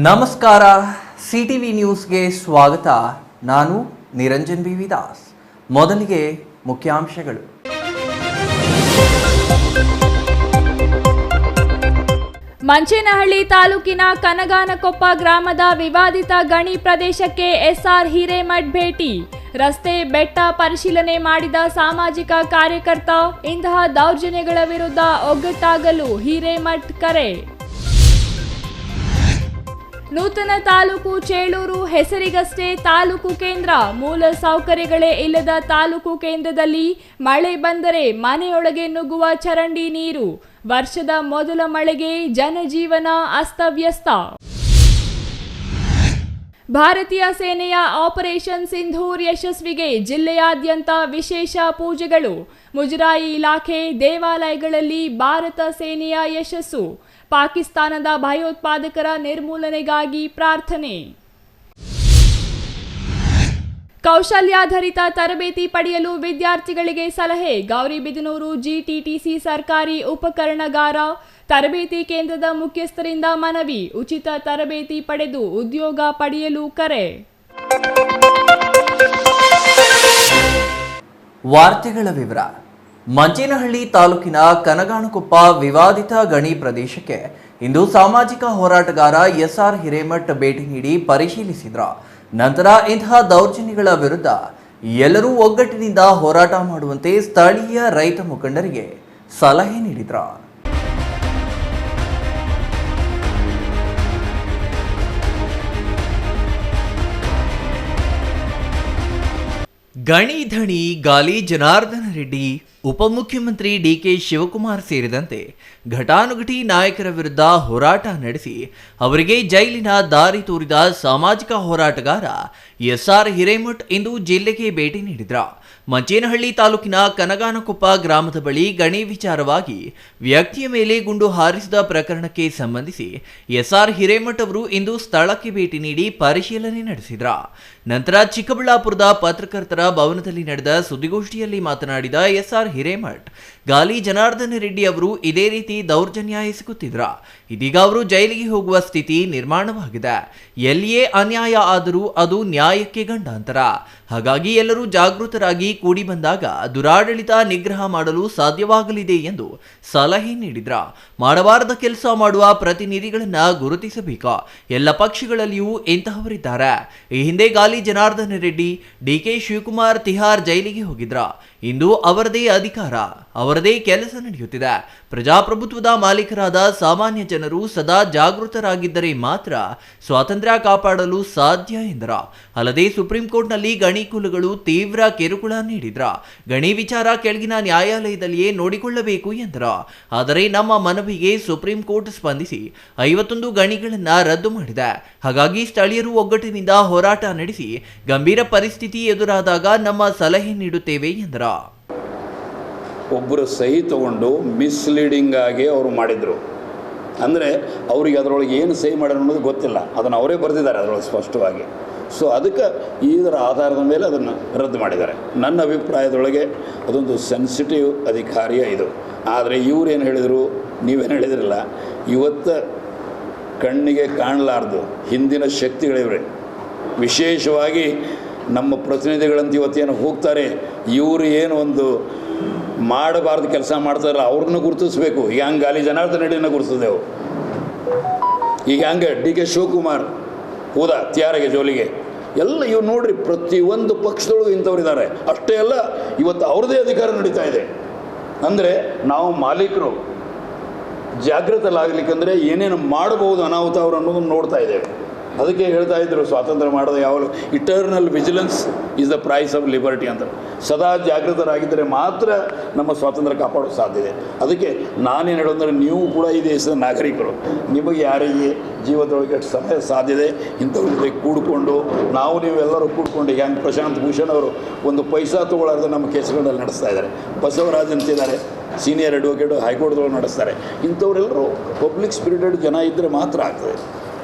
ನಮಸ್ಕಾರ, ಸಿಟಿವಿ ನ್ಯೂಸ್ಗೆ ಸ್ವಾಗತ. ನಾನು ನಿರಂಜನ್ ಬಿ ವಿದಾಸ್. ಮೊದಲಿಗೆ ಮುಖ್ಯಾಂಶಗಳು. ಮಂಚೇನಹಳ್ಳಿ ತಾಲೂಕಿನ ಕನಗಾನಕೊಪ್ಪ ಗ್ರಾಮದ ವಿವಾದಿತ ಗಣಿ ಪ್ರದೇಶಕ್ಕೆ ಎಸ್ಆರ್ ಹಿರೇಮಠ್ ಭೇಟಿ. ರಸ್ತೆ ಬೆಟ್ಟ ಪರಿಶೀಲನೆ ಮಾಡಿದ ಸಾಮಾಜಿಕ ಕಾರ್ಯಕರ್ತ. ಇಂತಹ ದೌರ್ಜನ್ಯಗಳ ವಿರುದ್ಧ ಒಗ್ಗಟ್ಟಾಗಲು ಹಿರೇಮಠ್ ಕರೆ. ನೂತನ ತಾಲೂಕು ಚೇಳೂರು ಹೆಸರಿಗಷ್ಟೇ ತಾಲೂಕು ಕೇಂದ್ರ. ಮೂಲ ಸೌಕರ್ಯಗಳೇ ಇಲ್ಲದ ತಾಲೂಕು ಕೇಂದ್ರದಲ್ಲಿ ಮಳೆ ಬಂದರೆ ಮನೆಯೊಳಗೆ ನುಗ್ಗುವ ಚರಂಡಿ ನೀರು. ವರ್ಷದ ಮೊದಲ ಮಳೆಗೆ ಜನಜೀವನ ಅಸ್ತವ್ಯಸ್ತ. ಭಾರತೀಯ ಸೇನೆಯ ಆಪರೇಷನ್ ಸಿಂಧೂರ್ ಯಶಸ್ವಿಗೆ ಜಿಲ್ಲೆಯಾದ್ಯಂತ ವಿಶೇಷ ಪೂಜೆಗಳು. ಮುಜರಾಯಿ ಇಲಾಖೆ ದೇವಾಲಯಗಳಲ್ಲಿ ಭಾರತ ಸೇನೆಯ ಯಶಸ್ಸು. ಪಾಕಿಸ್ತಾನದ ಭಯೋತ್ಪಾದಕರ ನಿರ್ಮೂಲನೆಗಾಗಿ ಪ್ರಾರ್ಥನೆ. ಕೌಶಲ್ಯಾಧಾರಿತ ತರಬೇತಿ ಪಡೆಯಲು ವಿದ್ಯಾರ್ಥಿಗಳಿಗೆ ಸಲಹೆ. ಗೌರಿಬಿದನೂರು ಜಿಟಿಟಿಸಿ ಸರ್ಕಾರಿ ಉಪಕರಣಗಾರ ತರಬೇತಿ ಕೇಂದ್ರದ ಮುಖ್ಯಸ್ಥರಿಂದ ಮನವಿ. ಉಚಿತ ತರಬೇತಿ ಪಡೆದು ಉದ್ಯೋಗ ಪಡೆಯಲು ಕರೆ. ವಾರ್ತೆಗಳ ವಿವರ. ಮಂಚೇನಹಳ್ಳಿ ತಾಲೂಕಿನ ಕನಗಾನಕೊಪ್ಪ ವಿವಾದಿತ ಗಣಿ ಪ್ರದೇಶಕ್ಕೆ ಇಂದು ಸಾಮಾಜಿಕ ಹೋರಾಟಗಾರ ಎಸ್ಆರ್ ಹಿರೇಮಠ್ ಭೇಟಿ ನೀಡಿ ಪರಿಶೀಲಿಸಿದ್ರ. ನಂತರ ಇಂತಹ ದೌರ್ಜನ್ಯಗಳ ವಿರುದ್ಧ ಎಲ್ಲರೂ ಒಗ್ಗಟ್ಟಿನಿಂದ ಹೋರಾಟ ಮಾಡುವಂತೆ ಸ್ಥಳೀಯ ರೈತ ಮುಖಂಡರಿಗೆ ಸಲಹೆ ನೀಡಿದ್ರ. ಗಣಿ ಧಣಿ ಗಾಲಿ ಜನಾರ್ದನ ರೆಡ್ಡಿ, ಉಪಮುಖ್ಯಮಂತ್ರಿ ಡಿಕೆ ಶಿವಕುಮಾರ್ ಸೇರಿದಂತೆ ಘಟಾನುಘಟಿ ನಾಯಕರ ವಿರುದ್ಧ ಹೋರಾಟ ನಡೆಸಿ ಅವರಿಗೆ ಜೈಲಿನ ದಾರಿ ತೋರಿದ ಸಾಮಾಜಿಕ ಹೋರಾಟಗಾರ ಎಸ್ಆರ್ ಹಿರೇಮಠ್ ಇಂದು ಜಿಲ್ಲೆಗೆ ಭೇಟಿ ನೀಡಿದ್ರ. ಮಂಚೇನಹಳ್ಳಿ ತಾಲೂಕಿನ ಕನಗಾನಕೊಪ್ಪ ಗ್ರಾಮದ ಬಳಿ ಗಣಿ ವಿಚಾರವಾಗಿ ವ್ಯಕ್ತಿಯ ಮೇಲೆ ಗುಂಡು ಹಾರಿಸಿದ ಪ್ರಕರಣಕ್ಕೆ ಸಂಬಂಧಿಸಿ ಎಸ್ಆರ್ ಹಿರೇಮಠ್ ಅವರು ಇಂದು ಸ್ಥಳಕ್ಕೆ ಭೇಟಿ ನೀಡಿ ಪರಿಶೀಲನೆ ನಡೆಸಿದ್ರ. ನಂತರ ಚಿಕ್ಕಬಳ್ಳಾಪುರದ ಪತ್ರಕರ್ತರ ಭವನದಲ್ಲಿ ನಡೆದ ಸುದ್ದಿಗೋಷ್ಠಿಯಲ್ಲಿ ಮಾತನಾಡಿದ ಎಸ್ಆರ್ ಹಿರೇಮಠ್, ಗಾಲಿ ಜನಾರ್ದನ ರೆಡ್ಡಿ ಅವರು ಇದೇ ರೀತಿ ದೌರ್ಜನ್ಯ ಎಸಗುತ್ತಿದ್ರ. ಇದೀಗ ಅವರು ಜೈಲಿಗೆ ಹೋಗುವ ಸ್ಥಿತಿ ನಿರ್ಮಾಣವಾಗಿದೆ. ಎಲ್ಲಿಯೇ ಅನ್ಯಾಯ ಆದರೂ ಅದು ನ್ಯಾಯಕ್ಕೆ ಗಂಡಾಂತರ. ಹಾಗಾಗಿ ಎಲ್ಲರೂ ಜಾಗೃತರಾಗಿ ಕೂಡಿ ಬಂದಾಗ ದುರಾಡಳಿತ ನಿಗ್ರಹ ಮಾಡಲು ಸಾಧ್ಯವಾಗಲಿದೆ ಎಂದು ಸಲಹೆ ನೀಡಿದ್ರ. ಮಾಡಬಾರದ ಕೆಲಸ ಮಾಡುವ ಪ್ರತಿನಿಧಿಗಳನ್ನ ಗುರುತಿಸಬೇಕು. ಎಲ್ಲ ಪಕ್ಷಗಳಲ್ಲಿಯೂ ಇಂತಹವರಿದ್ದಾರೆ. ಈ ಹಿಂದೆ ಗಾಲಿ ಜನಾರ್ದನ ರೆಡ್ಡಿ, ಡಿಕೆ ಶಿವಕುಮಾರ್ ತಿಹಾರ್ ಜೈಲಿಗೆ ಹೋಗಿದ್ರ. ಇಂದು ಅವರದೇ ಅಧಿಕಾರ, ಅವರದೇ ಕೆಲಸ ನಡೆಯುತ್ತಿದೆ. ಪ್ರಜಾಪ್ರಭುತ್ವದ ಮಾಲೀಕರಾದ ಸಾಮಾನ್ಯ ಜನರು ಸದಾ ಜಾಗೃತರಾಗಿದ್ದರೆ ಮಾತ್ರ ಸ್ವಾತಂತ್ರ್ಯ ಕಾಪಾಡಲು ಸಾಧ್ಯ ಎಂದರ. ಅಲ್ಲದೆ ಸುಪ್ರೀಂ ಕೋರ್ಟ್ನಲ್ಲಿ ಗಣಿ ಕುಲಗಳು ತೀವ್ರ ಕಿರುಕುಳ ನೀಡಿದ್ರ. ಗಣಿ ವಿಚಾರ ಕೆಳಗಿನ ನ್ಯಾಯಾಲಯದಲ್ಲಿಯೇ ನೋಡಿಕೊಳ್ಳಬೇಕು ಎಂದರ. ಆದರೆ ನಮ್ಮ ಮನವಿಗೆ ಸುಪ್ರೀಂ ಕೋರ್ಟ್ ಸ್ಪಂದಿಸಿ 51 ಗಣಿಗಳನ್ನ ರದ್ದು ಮಾಡಿದೆ. ಹಾಗಾಗಿ ಸ್ಥಳೀಯರು ಒಗ್ಗಟ್ಟಿನಿಂದ ಹೋರಾಟ ನಡೆಸಿ ಗಂಭೀರ ಪರಿಸ್ಥಿತಿ ಎದುರಾದಾಗ ನಮ್ಮ ಸಲಹೆ ನೀಡುತ್ತೇವೆ ಎಂದರ. ಒಬ್ಬರು ಸಹಿ ತಗೊಂಡು ಮಿಸ್ಲೀಡಿಂಗ್ ಆಗಿ ಅವರು ಮಾಡಿದರು. ಅಂದರೆ ಅವರಿಗೆ ಅದರೊಳಗೆ ಏನು ಸಹಿ ಮಾಡ್ಯಾರ ಅನ್ನೋದು ಗೊತ್ತಿಲ್ಲ. ಅದನ್ನು ಅವರೇ ಬರೆದಿದ್ದಾರೆ ಅದರೊಳಗೆ ಸ್ಪಷ್ಟವಾಗಿ. ಸೊ ಅದಕ್ಕೆ ಇದರ ಆಧಾರದ ಮೇಲೆ ಅದನ್ನು ರದ್ದು ಮಾಡಿದ್ದಾರೆ. ನನ್ನ ಅಭಿಪ್ರಾಯದೊಳಗೆ ಅದೊಂದು ಸೆನ್ಸಿಟಿವ್ ಅಧಿಕಾರಿಯ ಇದು. ಆದರೆ ಇವ್ರೇನು ಹೇಳಿದರು, ನೀವೇನು ಹೇಳಿದ್ರಲ್ಲ, ಇವತ್ತು ಕಣ್ಣಿಗೆ ಕಾಣಲಾರ್ದು ಹಿಂದಿನ ಶಕ್ತಿಗಳಿವ್ರೆ. ವಿಶೇಷವಾಗಿ ನಮ್ಮ ಪ್ರತಿನಿಧಿಗಳಂತ ಇವತ್ತೇನು ಹೋಗ್ತಾರೆ, ಇವರು ಏನು ಒಂದು ಮಾಡಬಾರ್ದು ಕೆಲಸ ಮಾಡ್ತಾರಲ್ಲ ಅವ್ರನ್ನ ಗುರುತಿಸ್ಬೇಕು. ಈಗ ಹಂಗೆ ಗಾಲಿ ಜನಾರ್ದನ ರೆಡ್ಡಿನ ಗುರುತಿಸಿದೆವು. ಈಗ ಹಂಗೆ ಡಿ ಕೆ ಶಿವಕುಮಾರ್ ಹೋದ ತ್ಯಾರಿಗೆ ಜೋಲಿಗೆ ಎಲ್ಲ ಇವು ನೋಡ್ರಿ, ಪ್ರತಿಯೊಂದು ಪಕ್ಷದೊಳಗೂ ಇಂಥವ್ರಿದ್ದಾರೆ. ಅಷ್ಟೇ ಅಲ್ಲ, ಇವತ್ತು ಅವ್ರದ್ದೇ ಅಧಿಕಾರ ನಡೀತಾ ಇದೆ. ಅಂದರೆ ನಾವು ಮಾಲೀಕರು ಜಾಗೃತರಾಗಲಿಕ್ಕಂದರೆ ಏನೇನು ಮಾಡಬಹುದು ಅನಾಹುತ ಅವರು ಅನ್ನೋದನ್ನು ನೋಡ್ತಾ ಇದ್ದೇವೆ. ಅದಕ್ಕೆ ಹೇಳ್ತಾ ಇದ್ದರು, ಸ್ವಾತಂತ್ರ್ಯ ಮಾಡೋದು ಯಾವಾಗಲೂ eternal vigilance is the price of liberty ಅಂತ. ಸದಾ ಜಾಗೃತರಾಗಿದ್ದರೆ ಮಾತ್ರ ನಮ್ಮ ಸ್ವಾತಂತ್ರ್ಯ ಕಾಪಾಡೋದು ಸಾಧ್ಯ ಇದೆ. ಅದಕ್ಕೆ ನಾನೇನು ಹೇಳೋದಂದರೆ, ನೀವು ಕೂಡ ಈ ದೇಶದ ನಾಗರಿಕರು. ನಿಮಗೆ ಯಾರಿಗೆ ಜೀವದೊಳಗೆ ಎಷ್ಟು ಸಮಯ ಸಾಧ್ಯತೆ ಇಂಥವ್ರ ಜೊತೆ ಕೂಡಿಕೊಂಡು ನಾವು ನೀವೆಲ್ಲರೂ ಕೂಡ್ಕೊಂಡು ಹೆಂಗೆ ಪ್ರಶಾಂತ್ ಭೂಷಣ್ ಅವರು ಒಂದು ಪೈಸಾ ತೊಗೊಳ್ಳಾರ್ದು ನಮ್ಮ ಕೇಸ್ಗಳಲ್ಲಿ ನಡೆಸ್ತಾ ಇದ್ದಾರೆ. ಬಸವರಾಜ್ ಅಂತಿದ್ದಾರೆ, ಸೀನಿಯರ್ ಅಡ್ವೊಕೇಟು, ಹೈಕೋರ್ಟ್ದೊಳಗೆ ನಡೆಸ್ತಾರೆ. ಇಂಥವರೆಲ್ಲರೂ ಪಬ್ಲಿಕ್ ಸ್ಪಿರಿಟೆಡ್ ಜನ ಇದ್ದರೆ ಮಾತ್ರ ಆಗ್ತದೆ.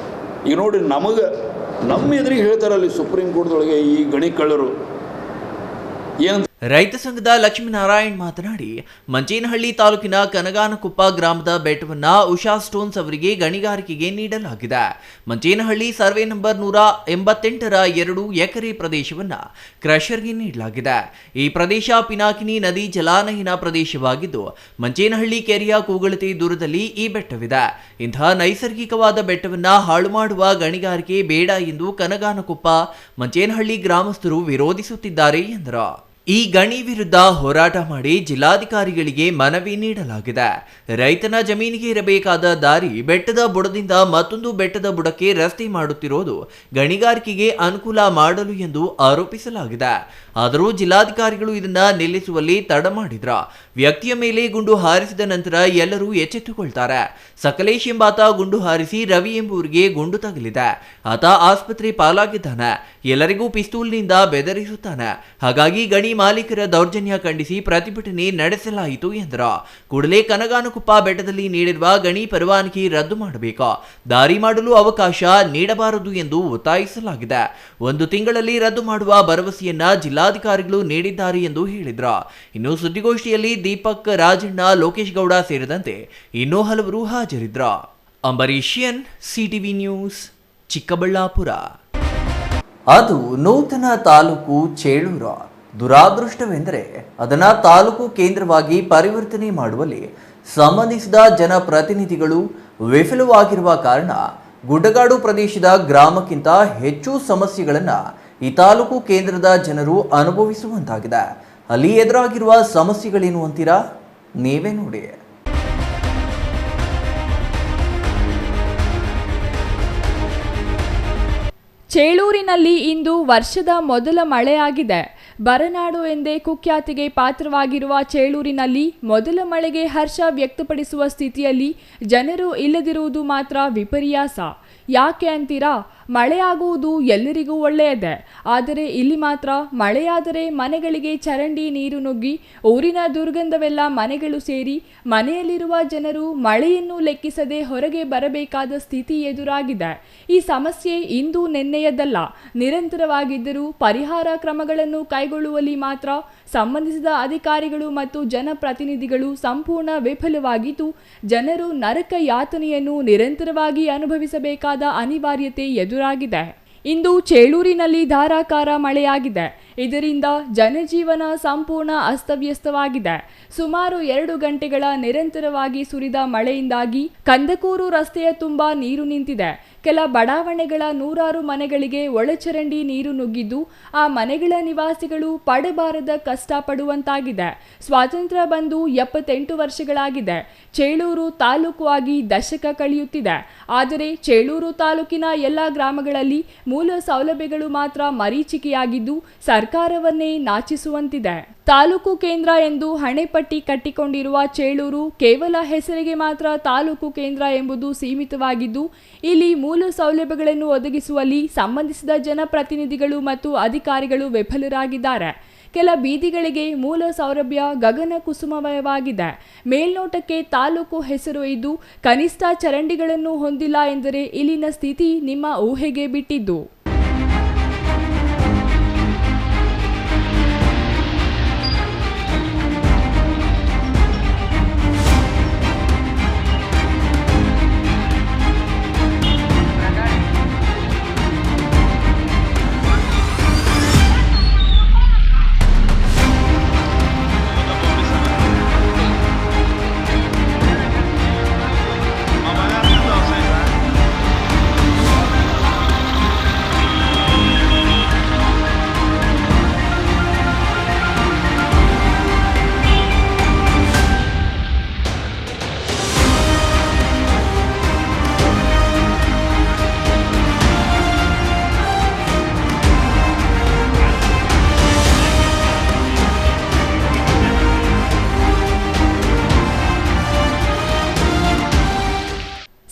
ಈಗ ನೋಡಿ, ನಮ್ಮ ಎದುರಿಗೆ ಹೇಳ್ತಾರಲ್ಲಿ ಸುಪ್ರೀಂ ಕೋರ್ಟ್ದೊಳಗೆ ಈ ಗಣಿ ಕಳ್ಳರು ಏನಂತ ರೈತ ಸಂಘದ ಲಕ್ಷ್ಮೀನಾರಾಯಣ್ ಮಾತನಾಡಿ, ಮಂಚೇನಹಳ್ಳಿ ತಾಲೂಕಿನ ಕನಗಾನಕೊಪ್ಪ ಗ್ರಾಮದ ಬೆಟ್ಟವನ್ನ ಉಷಾ ಸ್ಟೋನ್ಸ್ ಅವರಿಗೆ ಗಣಿಗಾರಿಕೆಗೆ ನೀಡಲಾಗಿದೆ. ಮಂಚೇನಹಳ್ಳಿ ಸರ್ವೆ ನಂಬರ್ 188ರ 2 ಎಕರೆ ಪ್ರದೇಶವನ್ನ ಕ್ರಷರ್ಗೆ ನೀಡಲಾಗಿದೆ. ಈ ಪ್ರದೇಶ ಪಿನಾಕಿನಿ ನದಿ ಜಲಾನಯನ ಪ್ರದೇಶವಾಗಿದ್ದು, ಮಂಚೇನಹಳ್ಳಿ ಕೆರೆಯ ಕೂಗಳತೆ ದೂರದಲ್ಲಿ ಈ ಬೆಟ್ಟವಿದೆ. ಇಂತಹ ನೈಸರ್ಗಿಕವಾದ ಬೆಟ್ಟವನ್ನ ಹಾಳು ಮಾಡುವ ಗಣಿಗಾರಿಕೆ ಬೇಡ ಎಂದು ಕನಗಾನಕೊಪ್ಪ ಮಂಚೇನಹಳ್ಳಿ ಗ್ರಾಮಸ್ಥರು ವಿರೋಧಿಸುತ್ತಿದ್ದಾರೆ ಎಂದರು. ಈ ಗಣಿ ವಿರುದ್ಧ ಹೋರಾಟ ಮಾಡಿ ಜಿಲ್ಲಾಧಿಕಾರಿಗಳಿಗೆ ಮನವಿ ನೀಡಲಾಗಿದೆ. ರೈತನ ಜಮೀನಿಗೆ ಇರಬೇಕಾದ ದಾರಿ ಬೆಟ್ಟದ ಬುಡದಿಂದ ಮತ್ತೊಂದು ಬೆಟ್ಟದ ಬುಡಕ್ಕೆ ರಸ್ತೆ ಮಾಡುತ್ತಿರುವುದು ಗಣಿಗಾರಿಕೆಗೆ ಅನುಕೂಲ ಮಾಡಲು ಎಂದು ಆರೋಪಿಸಲಾಗಿದೆ. ಆದರೂ ಜಿಲ್ಲಾಧಿಕಾರಿಗಳು ಇದನ್ನ ನಿಲ್ಲಿಸುವಲ್ಲಿ ತಡ ಮಾಡಿದ್ರ. ವ್ಯಕ್ತಿಯ ಮೇಲೆ ಗುಂಡು ಹಾರಿಸಿದ ನಂತರ ಎಲ್ಲರೂ ಎಚ್ಚೆತ್ತುಕೊಳ್ತಾರೆ. ಸಕಲೇಶ್ ಎಂಬಾತ ಗುಂಡು ಹಾರಿಸಿ ರವಿ ಎಂಬುವರಿಗೆ ಗುಂಡು ತಗಲಿದೆ. ಆತ ಆಸ್ಪತ್ರೆ ಪಾಲಾಗಿದ್ದಾನೆ. ಎಲ್ಲರಿಗೂ ಪಿಸ್ತೂಲ್ನಿಂದ ಬೆದರಿಸುತ್ತಾನೆ. ಹಾಗಾಗಿ ಗಣಿ ಮಾಲೀಕರ ದೌರ್ಜನ್ಯ ಖಂಡಿಸಿ ಪ್ರತಿಭಟನೆ ನಡೆಸಲಾಯಿತು ಎಂದರು. ಕೂಡಲೇ ಕನಗಾನಕೊಪ್ಪ ಬೆಟ್ಟದಲ್ಲಿ ನೀಡಿರುವ ಗಣಿ ಪರವಾನಗಿ ರದ್ದು ಮಾಡಬೇಕು, ದಾರಿ ಮಾಡಲು ಅವಕಾಶ ನೀಡಬಾರದು ಎಂದು ಒತ್ತಾಯಿಸಲಾಗಿದೆ. 1 ತಿಂಗಳಲ್ಲಿ ರದ್ದು ಮಾಡುವ ಭರವಸೆಯನ್ನ ಜಿಲ್ಲಾಧಿಕಾರಿಗಳು ನೀಡಿದ್ದಾರೆ ಎಂದು ಹೇಳಿದ್ರು. ಇನ್ನು ಸುದ್ದಿಗೋಷ್ಠಿಯಲ್ಲಿ ದೀಪಕ್, ರಾಜಣ್ಣ, ಲೋಕೇಶ್ ಗೌಡ ಸೇರಿದಂತೆ ಇನ್ನೂ ಹಲವರು ಹಾಜರಿದ್ರು. ಅಂಬರೀಷಿಯನ್, ಸಿಟಿವಿ ನ್ಯೂಸ್, ಚಿಕ್ಕಬಳ್ಳಾಪುರ. ಅದು ನೂತನ ತಾಲೂಕು ಚೇಳೂರು. ದುರಾದೃಷ್ಟವೆಂದರೆ ಅದನ್ನು ತಾಲೂಕು ಕೇಂದ್ರವಾಗಿ ಪರಿವರ್ತನೆ ಮಾಡುವಲ್ಲಿ ಸಂಬಂಧಿಸಿದ ಜನಪ್ರತಿನಿಧಿಗಳು ವಿಫಲವಾಗಿರುವ ಕಾರಣ ಗುಡ್ಡಗಾಡು ಪ್ರದೇಶದ ಗ್ರಾಮಕ್ಕಿಂತ ಹೆಚ್ಚು ಸಮಸ್ಯೆಗಳನ್ನು ಈ ತಾಲೂಕು ಕೇಂದ್ರದ ಜನರು ಅನುಭವಿಸುವಂತಾಗಿದೆ. ಅಲ್ಲಿ ಎದುರಾಗಿರುವ ಸಮಸ್ಯೆಗಳೇನು ಅಂತೀರಾ? ನೀವೇ ನೋಡಿ. ಚೇಳೂರಿನಲ್ಲಿ ಇಂದು ವರ್ಷದ ಮೊದಲ ಮಳೆಯಾಗಿದೆ. ಬರನಾಡು ಎಂದೇ ಕುಖ್ಯಾತಿಗೆ ಪಾತ್ರವಾಗಿರುವ ಚೇಳೂರಿನಲ್ಲಿ ಮೊದಲ ಮಳೆಗೆ ಹರ್ಷ ವ್ಯಕ್ತಪಡಿಸುವ ಸ್ಥಿತಿಯಲ್ಲಿ ಜನರು ಇಲ್ಲದಿರುವುದು ಮಾತ್ರ ವಿಪರ್ಯಾಸ. ಯಾಕೆ ಅಂತೀರಾ? ಮಳೆಯಾಗುವುದು ಎಲ್ಲರಿಗೂ ಒಳ್ಳೆಯದೇ, ಆದರೆ ಇಲ್ಲಿ ಮಾತ್ರ ಮಳೆಯಾದರೆ ಮನೆಗಳಿಗೆ ಚರಂಡಿ ನೀರು ನುಗ್ಗಿ ಊರಿನ ದುರ್ಗಂಧವೆಲ್ಲ ಮನೆಗಳು ಸೇರಿ ಮನೆಯಲ್ಲಿರುವ ಜನರು ಮಳೆಯನ್ನು ಲೆಕ್ಕಿಸದೆ ಹೊರಗೆ ಬರಬೇಕಾದ ಸ್ಥಿತಿ ಎದುರಾಗಿದೆ. ಈ ಸಮಸ್ಯೆ ಇಂದು ನೆನ್ನೆಯದಲ್ಲ, ನಿರಂತರವಾಗಿದ್ದರೂ ಪರಿಹಾರ ಕ್ರಮಗಳನ್ನು ಕೈಗೊಳ್ಳುವಲ್ಲಿ ಮಾತ್ರ ಸಂಬಂಧಿಸಿದ ಅಧಿಕಾರಿಗಳು ಮತ್ತು ಜನಪ್ರತಿನಿಧಿಗಳು ಸಂಪೂರ್ಣ ವಿಫಲವಾಗಿದ್ದು, ಜನರು ನರಕ ಯಾತನೆಯನ್ನು ನಿರಂತರವಾಗಿ ಅನುಭವಿಸಬೇಕಾದ ಅನಿವಾರ್ಯತೆ ಎದುರಾಗಿದೆ. ಇಂದು ಚೇಳೂರಿನಲ್ಲಿ ಧಾರಾಕಾರ ಮಳೆಯಾಗಿದೆ. ಇದರಿಂದ ಜನಜೀವನ ಸಂಪೂರ್ಣ ಅಸ್ತವ್ಯಸ್ತವಾಗಿದೆ. ಸುಮಾರು 2 ಗಂಟೆಗಳ ನಿರಂತರವಾಗಿ ಸುರಿದ ಮಳೆಯಿಂದಾಗಿ ಕಂದಕೂರು ರಸ್ತೆಯ ತುಂಬ ನೀರು ನಿಂತಿದೆ. ಕೆಲ ಬಡಾವಣೆಗಳ 100 ಮನೆಗಳಿಗೆ ಒಳಚರಂಡಿ ನೀರು ನುಗ್ಗಿದ್ದು, ಆ ಮನೆಗಳ ನಿವಾಸಿಗಳು ಪಡಬಾರದ ಕಷ್ಟ ಪಡುವಂತಾಗಿದೆ. ಸ್ವಾತಂತ್ರ್ಯ ಬಂದು 78 ವರ್ಷಗಳಾಗಿದೆ. ಚೇಳೂರು ತಾಲೂಕು ಆಗಿ ದಶಕ ಕಳೆಯುತ್ತಿದೆ. ಆದರೆ ಚೇಳೂರು ತಾಲೂಕಿನ ಎಲ್ಲ ಗ್ರಾಮಗಳಲ್ಲಿ ಮೂಲ ಸೌಲಭ್ಯಗಳು ಮಾತ್ರ ಮರೀಚಿಕೆಯಾಗಿದ್ದು ಸರ್ಕಾರವನ್ನೇ ನಾಚಿಸುವಂತಿದೆ. ತಾಲೂಕು ಕೇಂದ್ರ ಎಂದು ಹಣೆಪಟ್ಟಿ ಕಟ್ಟಿಕೊಂಡಿರುವ ಚೇಳೂರು ಕೇವಲ ಹೆಸರಿಗೆ ಮಾತ್ರ ತಾಲೂಕು ಕೇಂದ್ರ ಎಂಬುದು ಸೀಮಿತವಾಗಿದ್ದು, ಇಲ್ಲಿ ಮೂಲ ಸೌಲಭ್ಯಗಳನ್ನು ಒದಗಿಸುವಲ್ಲಿ ಸಂಬಂಧಿಸಿದ ಜನಪ್ರತಿನಿಧಿಗಳು ಮತ್ತು ಅಧಿಕಾರಿಗಳು ವಿಫಲರಾಗಿದ್ದಾರೆ. ಕೆಲ ಬೀದಿಗಳಿಗೆ ಮೂಲ ಸೌಲಭ್ಯ ಗಗನ ಕುಸುಮಮಯವಾಗಿದೆ. ಮೇಲ್ನೋಟಕ್ಕೆ ತಾಲೂಕು ಹೆಸರು ಇದ್ದು ಕನಿಷ್ಠ ಚರಂಡಿಗಳನ್ನು ಹೊಂದಿಲ್ಲ ಎಂದರೆ ಇಲ್ಲಿನ ಸ್ಥಿತಿ ನಿಮ್ಮ ಊಹೆಗೆ ಬಿಟ್ಟಿದ್ದು.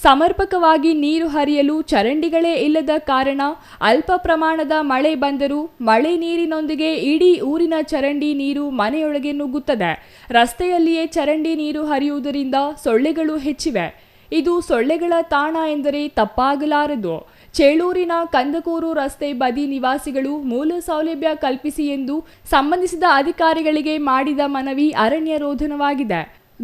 ಸಮರ್ಪಕವಾಗಿ ನೀರು ಹರಿಯಲು ಚರಂಡಿಗಳೇ ಇಲ್ಲದ ಕಾರಣ ಅಲ್ಪ ಪ್ರಮಾಣದ ಮಳೆ ಬಂದರೂ ಮಳೆ ನೀರಿನೊಂದಿಗೆ ಇಡೀ ಊರಿನ ಚರಂಡಿ ನೀರು ಮನೆಯೊಳಗೆ ನುಗ್ಗುತ್ತದೆ. ರಸ್ತೆಯಲ್ಲಿಯೇ ಚರಂಡಿ ನೀರು ಹರಿಯುವುದರಿಂದ ಸೊಳ್ಳೆಗಳು ಹೆಚ್ಚಿವೆ. ಇದು ಸೊಳ್ಳೆಗಳ ತಾಣ ಎಂದರೆ ತಪ್ಪಾಗಲಾರದು. ಚೇಳೂರಿನ ಕಂದಕೂರು ರಸ್ತೆ ಬದಿ ನಿವಾಸಿಗಳು ಮೂಲ ಸೌಲಭ್ಯ ಕಲ್ಪಿಸಿ ಎಂದು ಸಂಬಂಧಿಸಿದ ಅಧಿಕಾರಿಗಳಿಗೆ ಮಾಡಿದ ಮನವಿ ಅರಣ್ಯ ರೋಧನವಾಗಿದೆ.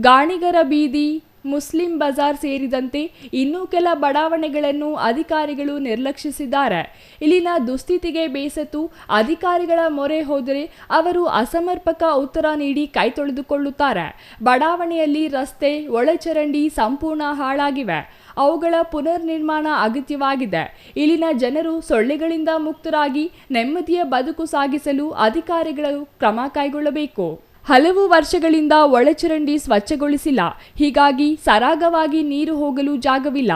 ಗಾಣಿಗರ ಬೀದಿ, ಮುಸ್ಲಿಂ ಬಜಾರ್ ಸೇರಿದಂತೆ ಇನ್ನೂ ಕೆಲ ಬಡಾವಣೆಗಳನ್ನು ಅಧಿಕಾರಿಗಳು ನಿರ್ಲಕ್ಷಿಸಿದ್ದಾರೆ. ಇಲ್ಲಿನ ದುಸ್ಥಿತಿಗೆ ಬೇಸತ್ತು ಅಧಿಕಾರಿಗಳ ಮೊರೆ ಹೋದರೆ ಅವರು ಅಸಮರ್ಪಕ ಉತ್ತರ ನೀಡಿ ಕೈ ತೊಳೆದುಕೊಳ್ಳುತ್ತಾರೆ. ಬಡಾವಣೆಯಲ್ಲಿ ರಸ್ತೆ, ಒಳಚರಂಡಿ ಸಂಪೂರ್ಣ ಹಾಳಾಗಿವೆ. ಅವುಗಳ ಪುನರ್ ನಿರ್ಮಾಣ ಅಗತ್ಯವಾಗಿದೆ. ಇಲ್ಲಿನ ಜನರು ಸೊಳ್ಳೆಗಳಿಂದ ಮುಕ್ತರಾಗಿ ನೆಮ್ಮದಿಯ ಬದುಕು ಸಾಗಿಸಲು ಅಧಿಕಾರಿಗಳು ಕ್ರಮ ಕೈಗೊಳ್ಳಬೇಕು. ಹಲವು ವರ್ಷಗಳಿಂದ ಒಳಚರಂಡಿ ಸ್ವಚ್ಛಗೊಳಿಸಿಲ್ಲ. ಹೀಗಾಗಿ ಸರಾಗವಾಗಿ ನೀರು ಹೋಗಲು ಜಾಗವಿಲ್ಲ.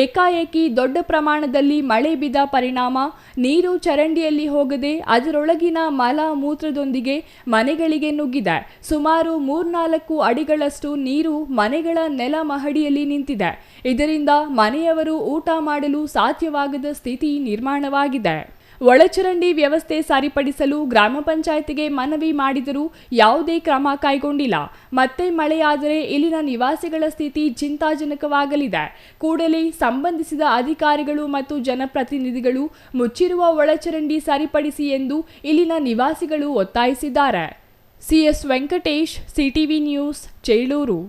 ಏಕಾಏಕಿ ದೊಡ್ಡ ಪ್ರಮಾಣದಲ್ಲಿ ಮಳೆ ಬಿದ್ದ ಪರಿಣಾಮ ನೀರು ಚರಂಡಿಯಲ್ಲಿ ಹೋಗದೆ ಅದರೊಳಗಿನ ಮಲ ಮೂತ್ರದೊಂದಿಗೆ ಮನೆಗಳಿಗೆ ನುಗ್ಗಿದೆ. ಸುಮಾರು 3-4 ಅಡಿಗಳಷ್ಟು ನೀರು ಮನೆಗಳ ನೆಲ ಮಹಡಿಯಲ್ಲಿ ನಿಂತಿದೆ. ಇದರಿಂದ ಮನೆಯವರು ಊಟ ಮಾಡಲು ಸಾಧ್ಯವಾಗದ ಸ್ಥಿತಿ ನಿರ್ಮಾಣವಾಗಿದೆ. ಒಳಚರಂಡಿ ವ್ಯವಸ್ಥೆ ಸರಿಪಡಿಸಲು ಗ್ರಾಮ ಪಂಚಾಯತಿಗೆ ಮನವಿ ಮಾಡಿದರೂ ಯಾವುದೇ ಕ್ರಮ ಕೈಗೊಂಡಿಲ್ಲ. ಮತ್ತೆ ಮಳೆಯಾದರೆ ಇಲ್ಲಿನ ನಿವಾಸಿಗಳ ಸ್ಥಿತಿ ಚಿಂತಾಜನಕವಾಗಲಿದೆ. ಕೂಡಲೇ ಸಂಬಂಧಿಸಿದ ಅಧಿಕಾರಿಗಳು ಮತ್ತು ಜನಪ್ರತಿನಿಧಿಗಳು ಮುಚ್ಚಿರುವ ಒಳಚರಂಡಿ ಸರಿಪಡಿಸಿ ಎಂದು ಇಲ್ಲಿನ ನಿವಾಸಿಗಳು ಒತ್ತಾಯಿಸಿದ್ದಾರೆ. CS Venkatesh, CTV news, Chelur.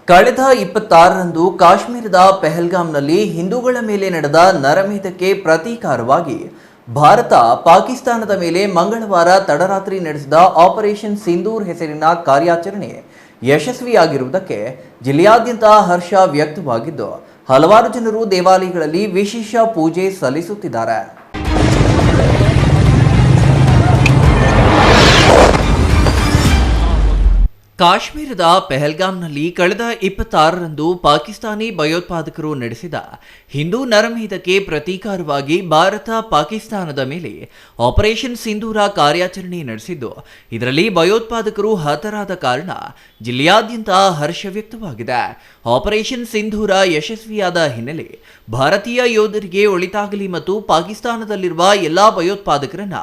ಕಳೆದ 26ರಂದು ಕಾಶ್ಮೀರದ ಪೆಹಲ್ಗಾಮ್ನಲ್ಲಿ ಹಿಂದೂಗಳ ಮೇಲೆ ನಡೆದ ನರಮೇಧಕ್ಕೆ ಪ್ರತೀಕಾರವಾಗಿ ಭಾರತ ಪಾಕಿಸ್ತಾನದ ಮೇಲೆ ಮಂಗಳವಾರ ತಡರಾತ್ರಿ ನಡೆಸಿದ ಆಪರೇಷನ್ ಸಿಂಧೂರ್ ಹೆಸರಿನ ಕಾರ್ಯಾಚರಣೆ ಯಶಸ್ವಿಯಾಗಿರುವುದಕ್ಕೆ ಜಿಲ್ಲೆಯಾದ್ಯಂತ ಹರ್ಷ ವ್ಯಕ್ತವಾಗಿದ್ದು ಹಲವಾರು ಜನರು ದೇವಾಲಯಗಳಲ್ಲಿ ವಿಶೇಷ ಪೂಜೆ ಸಲ್ಲಿಸುತ್ತಿದ್ದಾರೆ. ಕಾಶ್ಮೀರದ ಪೆಹಲ್ಗಾಮ್ನಲ್ಲಿ ಕಳೆದ 26ರಂದು ಪಾಕಿಸ್ತಾನಿ ಭಯೋತ್ಪಾದಕರು ನಡೆಸಿದ ಹಿಂದೂ ನರಮೇಧಕ್ಕೆ ಪ್ರತೀಕಾರವಾಗಿ ಭಾರತ ಪಾಕಿಸ್ತಾನದ ಮೇಲೆ ಆಪರೇಷನ್ ಸಿಂಧೂರ ಕಾರ್ಯಾಚರಣೆ ನಡೆಸಿದ್ದು, ಇದರಲ್ಲಿ ಭಯೋತ್ಪಾದಕರು ಹತರಾದ ಕಾರಣ ಜಿಲ್ಲೆಯಾದ್ಯಂತ ಹರ್ಷ ವ್ಯಕ್ತವಾಗಿದೆ. ಆಪರೇಷನ್ ಸಿಂಧೂರ ಯಶಸ್ವಿಯಾದ ಹಿನ್ನೆಲೆ ಭಾರತೀಯ ಯೋಧರಿಗೆ ಒಳಿತಾಗಲಿ ಮತ್ತು ಪಾಕಿಸ್ತಾನದಲ್ಲಿರುವ ಎಲ್ಲಾ ಭಯೋತ್ಪಾದಕರನ್ನ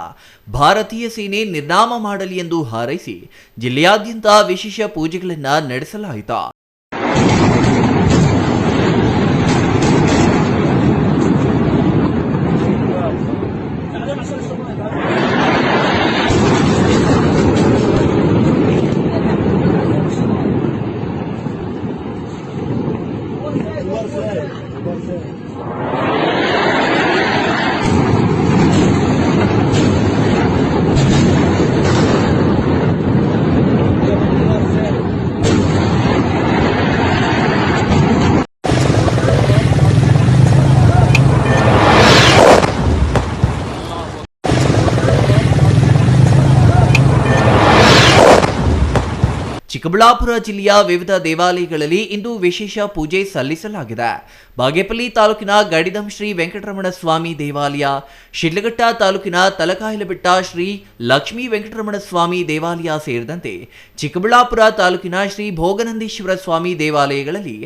ಭಾರತೀಯ ಸೇನೆ ನಿರ್ನಾಮ ಮಾಡಲಿ ಎಂದು ಹಾರೈಸಿ ಜಿಲ್ಲೆಯಾದ್ಯಂತ ವಿಶೇಷ ಪೂಜೆಗಳನ್ನು ನಡೆಸಲಾಯಿತು. ಚಿಕ್ಕಬಳ್ಳಾಪುರ ಜಿಲ್ಲೆಯ ವಿವಿಧ ದೇವಾಲಯಗಳಲ್ಲಿ ಇಂದು ವಿಶೇಷ ಪೂಜೆ ಸಲ್ಲಿಸಲಾಗಿದೆ. ಬಾಗೇಪಲ್ಲಿ ತಾಲೂಕಿನ ಗಡಿದಂ ಶ್ರೀ ವೆಂಕಟರಮಣ ಸ್ವಾಮಿ ದೇವಾಲಯ, ಶಿಡ್ಲಘಟ್ಟ ತಾಲೂಕಿನ ತಲಕಾಯಲಬೆಟ್ಟ ಶ್ರೀ ಲಕ್ಷ್ಮೀ ವೆಂಕಟರಮಣ ಸ್ವಾಮಿ ದೇವಾಲಯ ಸೇರಿದಂತೆ ಚಿಕ್ಕಬಳ್ಳಾಪುರ ತಾಲೂಕಿನ ಶ್ರೀ ಭೋಗನಂದೀಶ್ವರ ಸ್ವಾಮಿ ದೇವಾಲಯಗಳಲ್ಲಿ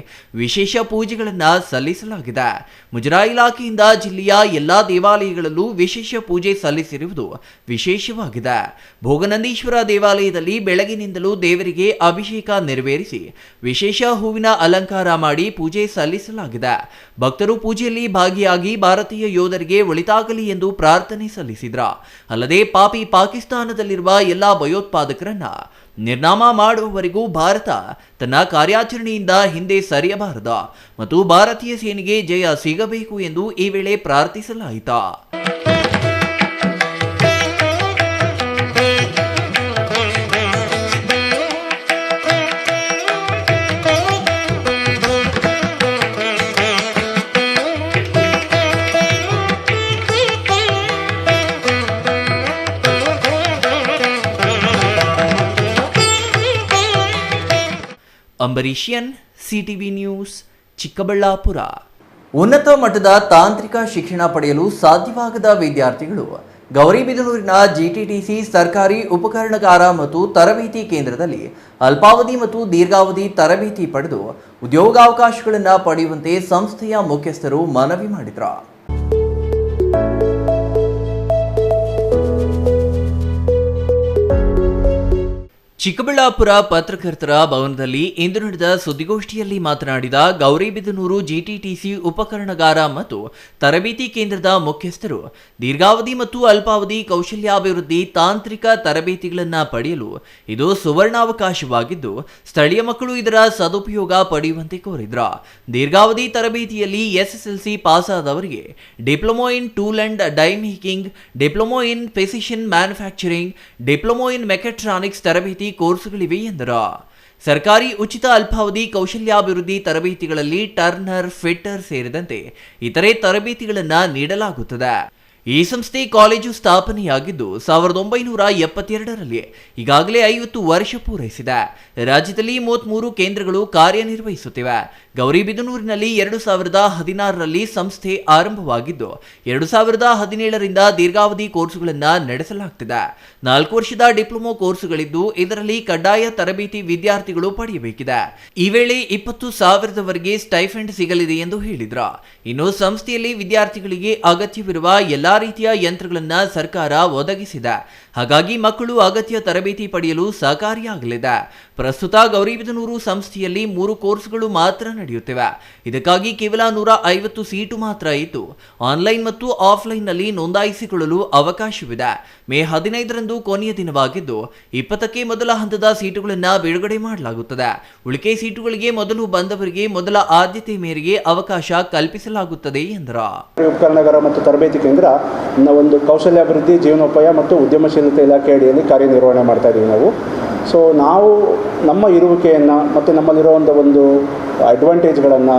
ವಿಶೇಷ ಪೂಜೆಗಳನ್ನು ಸಲ್ಲಿಸಲಾಗಿದೆ. ಮುಜರಾಯಿ ಇಲಾಖೆಯಿಂದ ಜಿಲ್ಲೆಯ ಎಲ್ಲಾ ದೇವಾಲಯಗಳಲ್ಲೂ ವಿಶೇಷ ಪೂಜೆ ಸಲ್ಲಿಸಿರುವುದು ವಿಶೇಷವಾಗಿದೆ. ಭೋಗನಂದೀಶ್ವರ ದೇವಾಲಯದಲ್ಲಿ ಬೆಳಗಿನಿಂದಲೂ ದೇವರಿಗೆ ಅಭಿಷೇಕ ನೆರವೇರಿಸಿ ವಿಶೇಷ ಹೂವಿನ ಅಲಂಕಾರ ಮಾಡಿ ಪೂಜೆ ಸಲ್ಲಿಸಲಾಗಿದೆ. ಭಕ್ತರು ಪೂಜೆಯಲ್ಲಿ ಭಾಗಿಯಾಗಿ ಭಾರತೀಯ ಯೋಧರಿಗೆ ಒಳಿತಾಗಲಿ ಎಂದು ಪ್ರಾರ್ಥನೆ ಸಲ್ಲಿಸಿದ್ರ. ಅಲ್ಲದೆ ಪಾಪಿ ಪಾಕಿಸ್ತಾನದಲ್ಲಿರುವ ಎಲ್ಲಾ ಭಯೋತ್ಪಾದಕರನ್ನ ನಿರ್ನಾಮ ಮಾಡುವವರೆಗೂ ಭಾರತ ತನ್ನ ಕಾರ್ಯಾಚರಣೆಯಿಂದ ಹಿಂದೆ ಸರಿಯಬಾರದು ಮತ್ತು ಭಾರತೀಯ ಸೇನೆಗೆ ಜಯ ಸಿಗಬೇಕು ಎಂದು ಈ ವೇಳೆ ಪ್ರಾರ್ಥಿಸಲಾಯಿತು. ಅಂಬರೀಷಿಯನ್, ಸಿಟಿವಿ ನ್ಯೂಸ್, ಚಿಕ್ಕಬಳ್ಳಾಪುರ. ಉನ್ನತ ಮಟ್ಟದ ತಾಂತ್ರಿಕ ಶಿಕ್ಷಣ ಪಡೆಯಲು ಸಾಧ್ಯವಾಗದ ವಿದ್ಯಾರ್ಥಿಗಳು ಗೌರಿಬಿದನೂರಿನ ಜಿಟಿಟಿಸಿ ಸರ್ಕಾರಿ ಉಪಕರಣಗಾರ ಮತ್ತು ತರಬೇತಿ ಕೇಂದ್ರದಲ್ಲಿ ಅಲ್ಪಾವಧಿ ಮತ್ತು ದೀರ್ಘಾವಧಿ ತರಬೇತಿ ಪಡೆದು ಉದ್ಯೋಗಾವಕಾಶಗಳನ್ನು ಪಡೆಯುವಂತೆ ಸಂಸ್ಥೆಯ ಮುಖ್ಯಸ್ಥರು ಮನವಿ ಮಾಡಿದರು. ಚಿಕ್ಕಬಳ್ಳಾಪುರ ಪತ್ರಕರ್ತರ ಭವನದಲ್ಲಿ ಇಂದು ನಡೆದ ಸುದ್ದಿಗೋಷ್ಠಿಯಲ್ಲಿ ಮಾತನಾಡಿದ ಗೌರಿಬಿದನೂರು ಜಿಟಿಟಿಸಿ ಉಪಕರಣಗಾರ ಮತ್ತು ತರಬೇತಿ ಕೇಂದ್ರದ ಮುಖ್ಯಸ್ಥರು, ದೀರ್ಘಾವಧಿ ಮತ್ತು ಅಲ್ಪಾವಧಿ ಕೌಶಲ್ಯಾಭಿವೃದ್ಧಿ ತಾಂತ್ರಿಕ ತರಬೇತಿಗಳನ್ನು ಪಡೆಯಲು ಇದು ಸುವರ್ಣಾವಕಾಶವಾಗಿದ್ದು, ಸ್ಥಳೀಯ ಮಕ್ಕಳು ಇದರ ಸದುಪಯೋಗ ಪಡೆಯುವಂತೆ ಕೋರಿದ್ರು. ದೀರ್ಘಾವಧಿ ತರಬೇತಿಯಲ್ಲಿ ಎಸ್ಎಸ್ಎಲ್ಸಿ ಪಾಸ್ ಆದವರಿಗೆ diploma in tool and die making, diploma in precision manufacturing, diploma in mechatronics ತರಬೇತಿ ಕೋರ್ಸ್ಗಳಿವೆ ಎಂದರು. ಸರ್ಕಾರಿ ಉಚಿತ ಅಲ್ಪಾವಧಿ ಕೌಶಲ್ಯಾಭಿವೃದ್ಧಿ ತರಬೇತಿಗಳಲ್ಲಿ ಟರ್ನರ್, ಫಿಟ್ಟರ್ ಸೇರಿದಂತೆ ಇತರೆ ತರಬೇತಿಗಳನ್ನು ನೀಡಲಾಗುತ್ತದೆ. ಈ ಸಂಸ್ಥೆ ಕಾಲೇಜು ಸ್ಥಾಪನೆಯಾಗಿದ್ದು 1972ರಲ್ಲಿ ಈಗಾಗಲೇ 50 ವರ್ಷ ಪೂರೈಸಿದೆ. ರಾಜ್ಯದಲ್ಲಿ 33 ಕೇಂದ್ರಗಳು ಕಾರ್ಯನಿರ್ವಹಿಸುತ್ತಿವೆ. ಗೌರಿಬಿದನೂರಿನಲ್ಲಿ 2016ರಲ್ಲಿ ಸಂಸ್ಥೆ ಆರಂಭವಾಗಿದ್ದು 2017ರಿಂದ ದೀರ್ಘಾವಧಿ ಕೋರ್ಸುಗಳನ್ನು ನಡೆಸಲಾಗುತ್ತಿದೆ. 4 ವರ್ಷದ ಡಿಪ್ಲೊಮೊ ಕೋರ್ಸುಗಳಿದ್ದು ಇದರಲ್ಲಿ ಕಡ್ಡಾಯ ತರಬೇತಿ ವಿದ್ಯಾರ್ಥಿಗಳು ಪಡೆಯಬೇಕಿದೆ. ಈ ವೇಳೆ 20,000ವರೆಗೆ ಸ್ಟೈಫೆಂಡ್ ಸಿಗಲಿದೆ ಎಂದು ಹೇಳಿದ್ರು. ಇನ್ನು ಸಂಸ್ಥೆಯಲ್ಲಿ ವಿದ್ಯಾರ್ಥಿಗಳಿಗೆ ಅಗತ್ಯವಿರುವ ಎಲ್ಲಾ ರೀತಿಯ ಯಂತ್ರಗಳನ್ನು ಸರ್ಕಾರ ಒದಗಿಸಿದೆ. ಹಾಗಾಗಿ ಮಕ್ಕಳು ಅಗತ್ಯ ತರಬೇತಿ ಪಡೆಯಲು ಸಹಕಾರಿಯಾಗಲಿದೆ. ಪ್ರಸ್ತುತ ಗೌರಿಬಿದನೂರು ಸಂಸ್ಥೆಯಲ್ಲಿ 3 ಕೋರ್ಸ್ಗಳು ಮಾತ್ರ ನಡೆಯುತ್ತಿವೆ. ಇದಕ್ಕಾಗಿ ಕೇವಲ 150 ಸೀಟು ಮಾತ್ರ ಇದ್ದು ಆನ್ಲೈನ್ ಮತ್ತು ಆಫ್ಲೈನ್ನಲ್ಲಿ ನೋಂದಾಯಿಸಿಕೊಳ್ಳಲು ಅವಕಾಶವಿದೆ. ಮೇ 15ರಂದು ಕೊನೆಯ ದಿನವಾಗಿದ್ದು 20ಕ್ಕೆ ಮೊದಲ ಹಂತದ ಸೀಟುಗಳನ್ನು ಬಿಡುಗಡೆ ಮಾಡಲಾಗುತ್ತದೆ. ಉಳಿಕೆ ಸೀಟುಗಳಿಗೆ ಮೊದಲು ಬಂದವರಿಗೆ ಮೊದಲ ಆದ್ಯತೆ ಮೇರೆಗೆ ಅವಕಾಶ ಕಲ್ಪಿಸಲಾಗುತ್ತದೆ ಎಂದರು. ಉಪಕರಣಗಾರ ಮತ್ತು ತರಬೇತಿ ಕೇಂದ್ರ ಒಂದು ಕೌಶಲ್ಯಾಭಿವೃದ್ಧಿ, ಜೀವನೋಪಾಯ ಮತ್ತು ಉದ್ಯಮಶೀಲತೆ ಇಲಾಖೆ ಅಡಿಯಲ್ಲಿ ಕಾರ್ಯನಿರ್ವಹಣೆ ಮಾಡ್ತಾ ಇದ್ದೀವಿ ನಾವು. ಸೊ ನಾವು ನಮ್ಮ ಇರುವಿಕೆಯನ್ನು ಮತ್ತು ನಮ್ಮಲ್ಲಿರೋ ಒಂದು ಅಡ್ವಾಂಟೇಜ್ಗಳನ್ನು,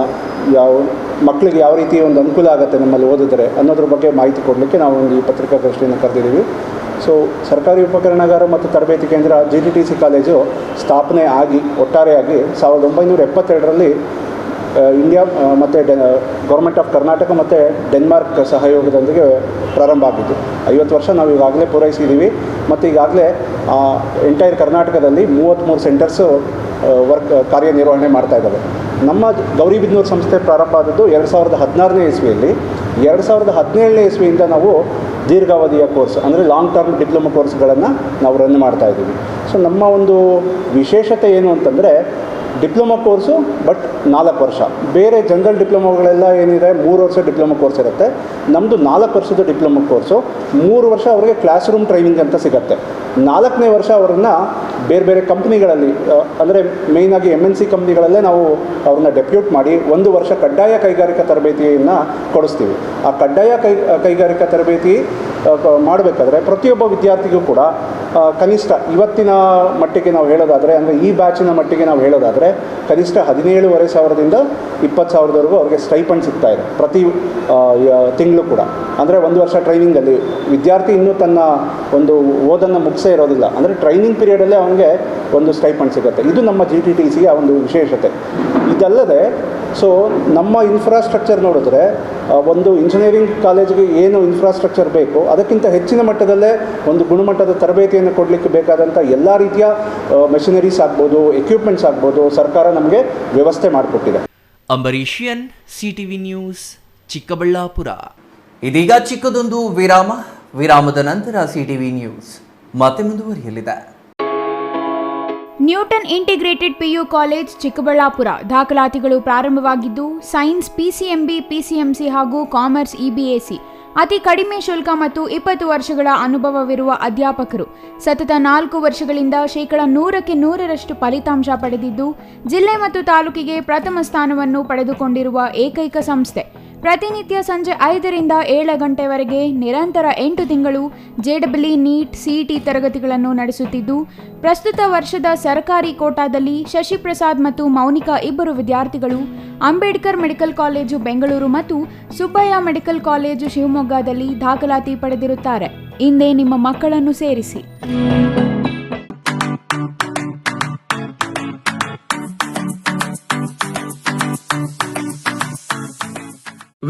ಮಕ್ಕಳಿಗೆ ಯಾವ ರೀತಿ ಒಂದು ಅನುಕೂಲ ಆಗುತ್ತೆ ನಮ್ಮಲ್ಲಿ ಓದಿದ್ರೆ ಅನ್ನೋದ್ರ ಬಗ್ಗೆ ಮಾಹಿತಿ ಕೊಡಲಿಕ್ಕೆ ನಾವು ಒಂದು ಈ ಪತ್ರಿಕಾಗೋಷ್ಠಿಯನ್ನು ಕರೆದಿದ್ದೀವಿ. ಸೊ ಸರ್ಕಾರಿ ಉಪಕರಣಗಾರ ಮತ್ತು ತರಬೇತಿ ಕೇಂದ್ರ ಜಿಟಿಟಿಸಿ ಕಾಲೇಜು ಸ್ಥಾಪನೆ ಆಗಿ ಒಟ್ಟಾರೆಯಾಗಿ 1972ರಲ್ಲಿ ಇಂಡಿಯಾ ಮತ್ತು ಗೌರ್ಮೆಂಟ್ ಆಫ್ ಕರ್ನಾಟಕ ಮತ್ತು ಡೆನ್ಮಾರ್ಕ್ ಸಹಯೋಗದೊಂದಿಗೆ ಪ್ರಾರಂಭ ಆಗಿದ್ದು 50 ವರ್ಷ ನಾವು ಈಗಾಗಲೇ ಪೂರೈಸಿದ್ದೀವಿ. ಮತ್ತು ಈಗಾಗಲೇ ಎಂಟೈರ್ ಕರ್ನಾಟಕದಲ್ಲಿ 33 ಸೆಂಟರ್ಸು ಕಾರ್ಯನಿರ್ವಹಣೆ ಮಾಡ್ತಾ ಇದ್ದಾವೆ. ನಮ್ಮ ಗೌರಿಬಿದನೂರು ಸಂಸ್ಥೆ ಪ್ರಾರಂಭ ಆದದ್ದು 2016ನೇ ಇಸ್ವಿಯಲ್ಲಿ. 2017ನೇ ಇಸ್ವಿಯಿಂದ ನಾವು ದೀರ್ಘಾವಧಿಯ ಕೋರ್ಸ್ ಅಂದರೆ ಲಾಂಗ್ ಟರ್ಮ್ ಡಿಪ್ಲೊಮೊ ಕೋರ್ಸ್ಗಳನ್ನು ನಾವು ರನ್ ಮಾಡ್ತಾ ಇದ್ದೀವಿ. ಸೊ ನಮ್ಮ ಒಂದು ವಿಶೇಷತೆ ಏನು ಅಂತಂದರೆ ಡಿಪ್ಲೊಮೊ ಕೋರ್ಸು ಬಟ್ 4 ವರ್ಷ. ಬೇರೆ ಜನರಲ್ ಡಿಪ್ಲೊಮೊಗಳೆಲ್ಲ ಏನಿದೆ 3 ವರ್ಷ ಡಿಪ್ಲೊಮೊ ಕೋರ್ಸ್ ಇರುತ್ತೆ. ನಮ್ಮದು 4 ವರ್ಷದ ಡಿಪ್ಲೊಮೊ ಕೋರ್ಸು. 3 ವರ್ಷ ಅವರಿಗೆ ಕ್ಲಾಸ್ ರೂಮ್ ಟ್ರೈನಿಂಗ್ ಅಂತ ಸಿಗುತ್ತೆ. 4ನೇ ವರ್ಷ ಅವರನ್ನು ಬೇರೆ ಬೇರೆ ಕಂಪ್ನಿಗಳಲ್ಲಿ ಅಂದರೆ ಮೇಯ್ನಾಗಿ MNC ಕಂಪ್ನಿಗಳಲ್ಲೇ ನಾವು ಅವ್ರನ್ನ ಡೆಪ್ಯೂಟ್ ಮಾಡಿ 1 ವರ್ಷ ಕಡ್ಡಾಯ ಕೈಗಾರಿಕಾ ತರಬೇತಿಯನ್ನು ಕೊಡಿಸ್ತೀವಿ. ಆ ಕಡ್ಡಾಯ ಕೈಗಾರಿಕಾ ತರಬೇತಿ ಮಾಡಬೇಕಾದ್ರೆ ಪ್ರತಿಯೊಬ್ಬ ವಿದ್ಯಾರ್ಥಿಗೂ ಕೂಡ ಕನಿಷ್ಠ ಇವತ್ತಿನ ಮಟ್ಟಿಗೆ ನಾವು ಹೇಳೋದಾದರೆ, ಅಂದರೆ ಈ ಬ್ಯಾಚಿನ ಮಟ್ಟಿಗೆ ನಾವು ಹೇಳೋದಾದರೆ ಕನಿಷ್ಠ 17,500ದಿಂದ 20,000ವರೆಗೂ ಅವ್ರಿಗೆ ಸ್ಟೈಪಂಡ್ ಸಿಗ್ತಾ ಇದೆ ಪ್ರತಿ ತಿಂಗಳು ಕೂಡ. ಅಂದರೆ 1 ವರ್ಷ ಟ್ರೈನಿಂಗಲ್ಲಿ ವಿದ್ಯಾರ್ಥಿ ಇನ್ನೂ ತನ್ನ ಒಂದು ಓದನ್ನು ಮುಗಿಸೇ ಇರೋದಿಲ್ಲ, ಅಂದರೆ ಟ್ರೈನಿಂಗ್ ಪೀರಿಯಡಲ್ಲೇ ಅವನಿಗೆ ಒಂದು ಸ್ಟೈಪಂಡ್ ಸಿಗುತ್ತೆ. ಇದು ನಮ್ಮ GTTCಯ ಒಂದು ವಿಶೇಷತೆ. ಇದಲ್ಲದೆ ಸೊ ನಮ್ಮ ಇನ್ಫ್ರಾಸ್ಟ್ರಕ್ಚರ್ ನೋಡಿದ್ರೆ ಒಂದು ಇಂಜಿನಿಯರಿಂಗ್ ಕಾಲೇಜಿಗೆ ಏನು ಇನ್ಫ್ರಾಸ್ಟ್ರಕ್ಚರ್ ಬೇಕು ಅದಕ್ಕಿಂತ ಹೆಚ್ಚಿನ ಮಟ್ಟದಲ್ಲೇ ಒಂದು ಗುಣಮಟ್ಟದ ತರಬೇತಿಯನ್ನು ಕೊಡಲಿಕ್ಕೆ ಬೇಕಾದಂಥ ಎಲ್ಲ ರೀತಿಯ ಮೆಷಿನರೀಸ್ ಆಗ್ಬೋದು, ಎಕ್ವಿಪ್ಮೆಂಟ್ಸ್ ಆಗ್ಬೋದು, ಸರ್ಕಾರ ನಮಗೆ ವ್ಯವಸ್ಥೆ ಮಾಡಿಕೊಟ್ಟಿದೆ. ಅಂಬರೀಷಿಯನ್, CTV ನ್ಯೂಸ್, ಚಿಕ್ಕಬಳ್ಳಾಪುರ. ಇದೀಗ ಚಿಕ್ಕದೊಂದು ವಿರಾಮದ ನಂತರ CTV ನ್ಯೂಸ್ ಮತ್ತೆ ಮುಂದುವರಿಯಲಿದೆ. Newton integrated PU college Chikkaballapur ದಾಖಲಾತಿಗಳು ಪ್ರಾರಂಭವಾಗಿದ್ದು ಸೈನ್ಸ್ PCMB, PCMC ಹಾಗೂ ಕಾಮರ್ಸ್ EBAC ಅತಿ ಕಡಿಮೆ ಶುಲ್ಕ ಮತ್ತು 20 ವರ್ಷಗಳ ಅನುಭವವಿರುವ ಅಧ್ಯಾಪಕರು. ಸತತ 4 ವರ್ಷಗಳಿಂದ 100ಕ್ಕೆ 100ರಷ್ಟು ಫಲಿತಾಂಶ ಪಡೆದಿದ್ದು ಜಿಲ್ಲೆ ಮತ್ತು ತಾಲೂಕಿಗೆ ಪ್ರಥಮ ಸ್ಥಾನವನ್ನು ಪಡೆದುಕೊಂಡಿರುವ ಏಕೈಕ ಸಂಸ್ಥೆ. ಪ್ರತಿನಿತ್ಯ ಸಂಜೆ 5ರಿಂದ 7 ಗಂಟೆವರೆಗೆ ನಿರಂತರ 8 ತಿಂಗಳು JEE, NEET, CET ತರಗತಿಗಳನ್ನು ನಡೆಸುತ್ತಿದ್ದು ಪ್ರಸ್ತುತ ವರ್ಷದ ಸರ್ಕಾರಿ ಕೋಟಾದಲ್ಲಿ ಶಶಿಪ್ರಸಾದ್ ಮತ್ತು ಮೌನಿಕಾ ಇಬ್ಬರು ವಿದ್ಯಾರ್ಥಿಗಳು ಅಂಬೇಡ್ಕರ್ ಮೆಡಿಕಲ್ ಕಾಲೇಜು ಬೆಂಗಳೂರು ಮತ್ತು ಸುಬ್ಬಯ್ಯ ಮೆಡಿಕಲ್ ಕಾಲೇಜು ಶಿವಮೊಗ್ಗದಲ್ಲಿ ದಾಖಲಾತಿ ಪಡೆದಿರುತ್ತಾರೆ. ಇಂದೇ ನಿಮ್ಮ ಮಕ್ಕಳನ್ನು ಸೇರಿಸಿ.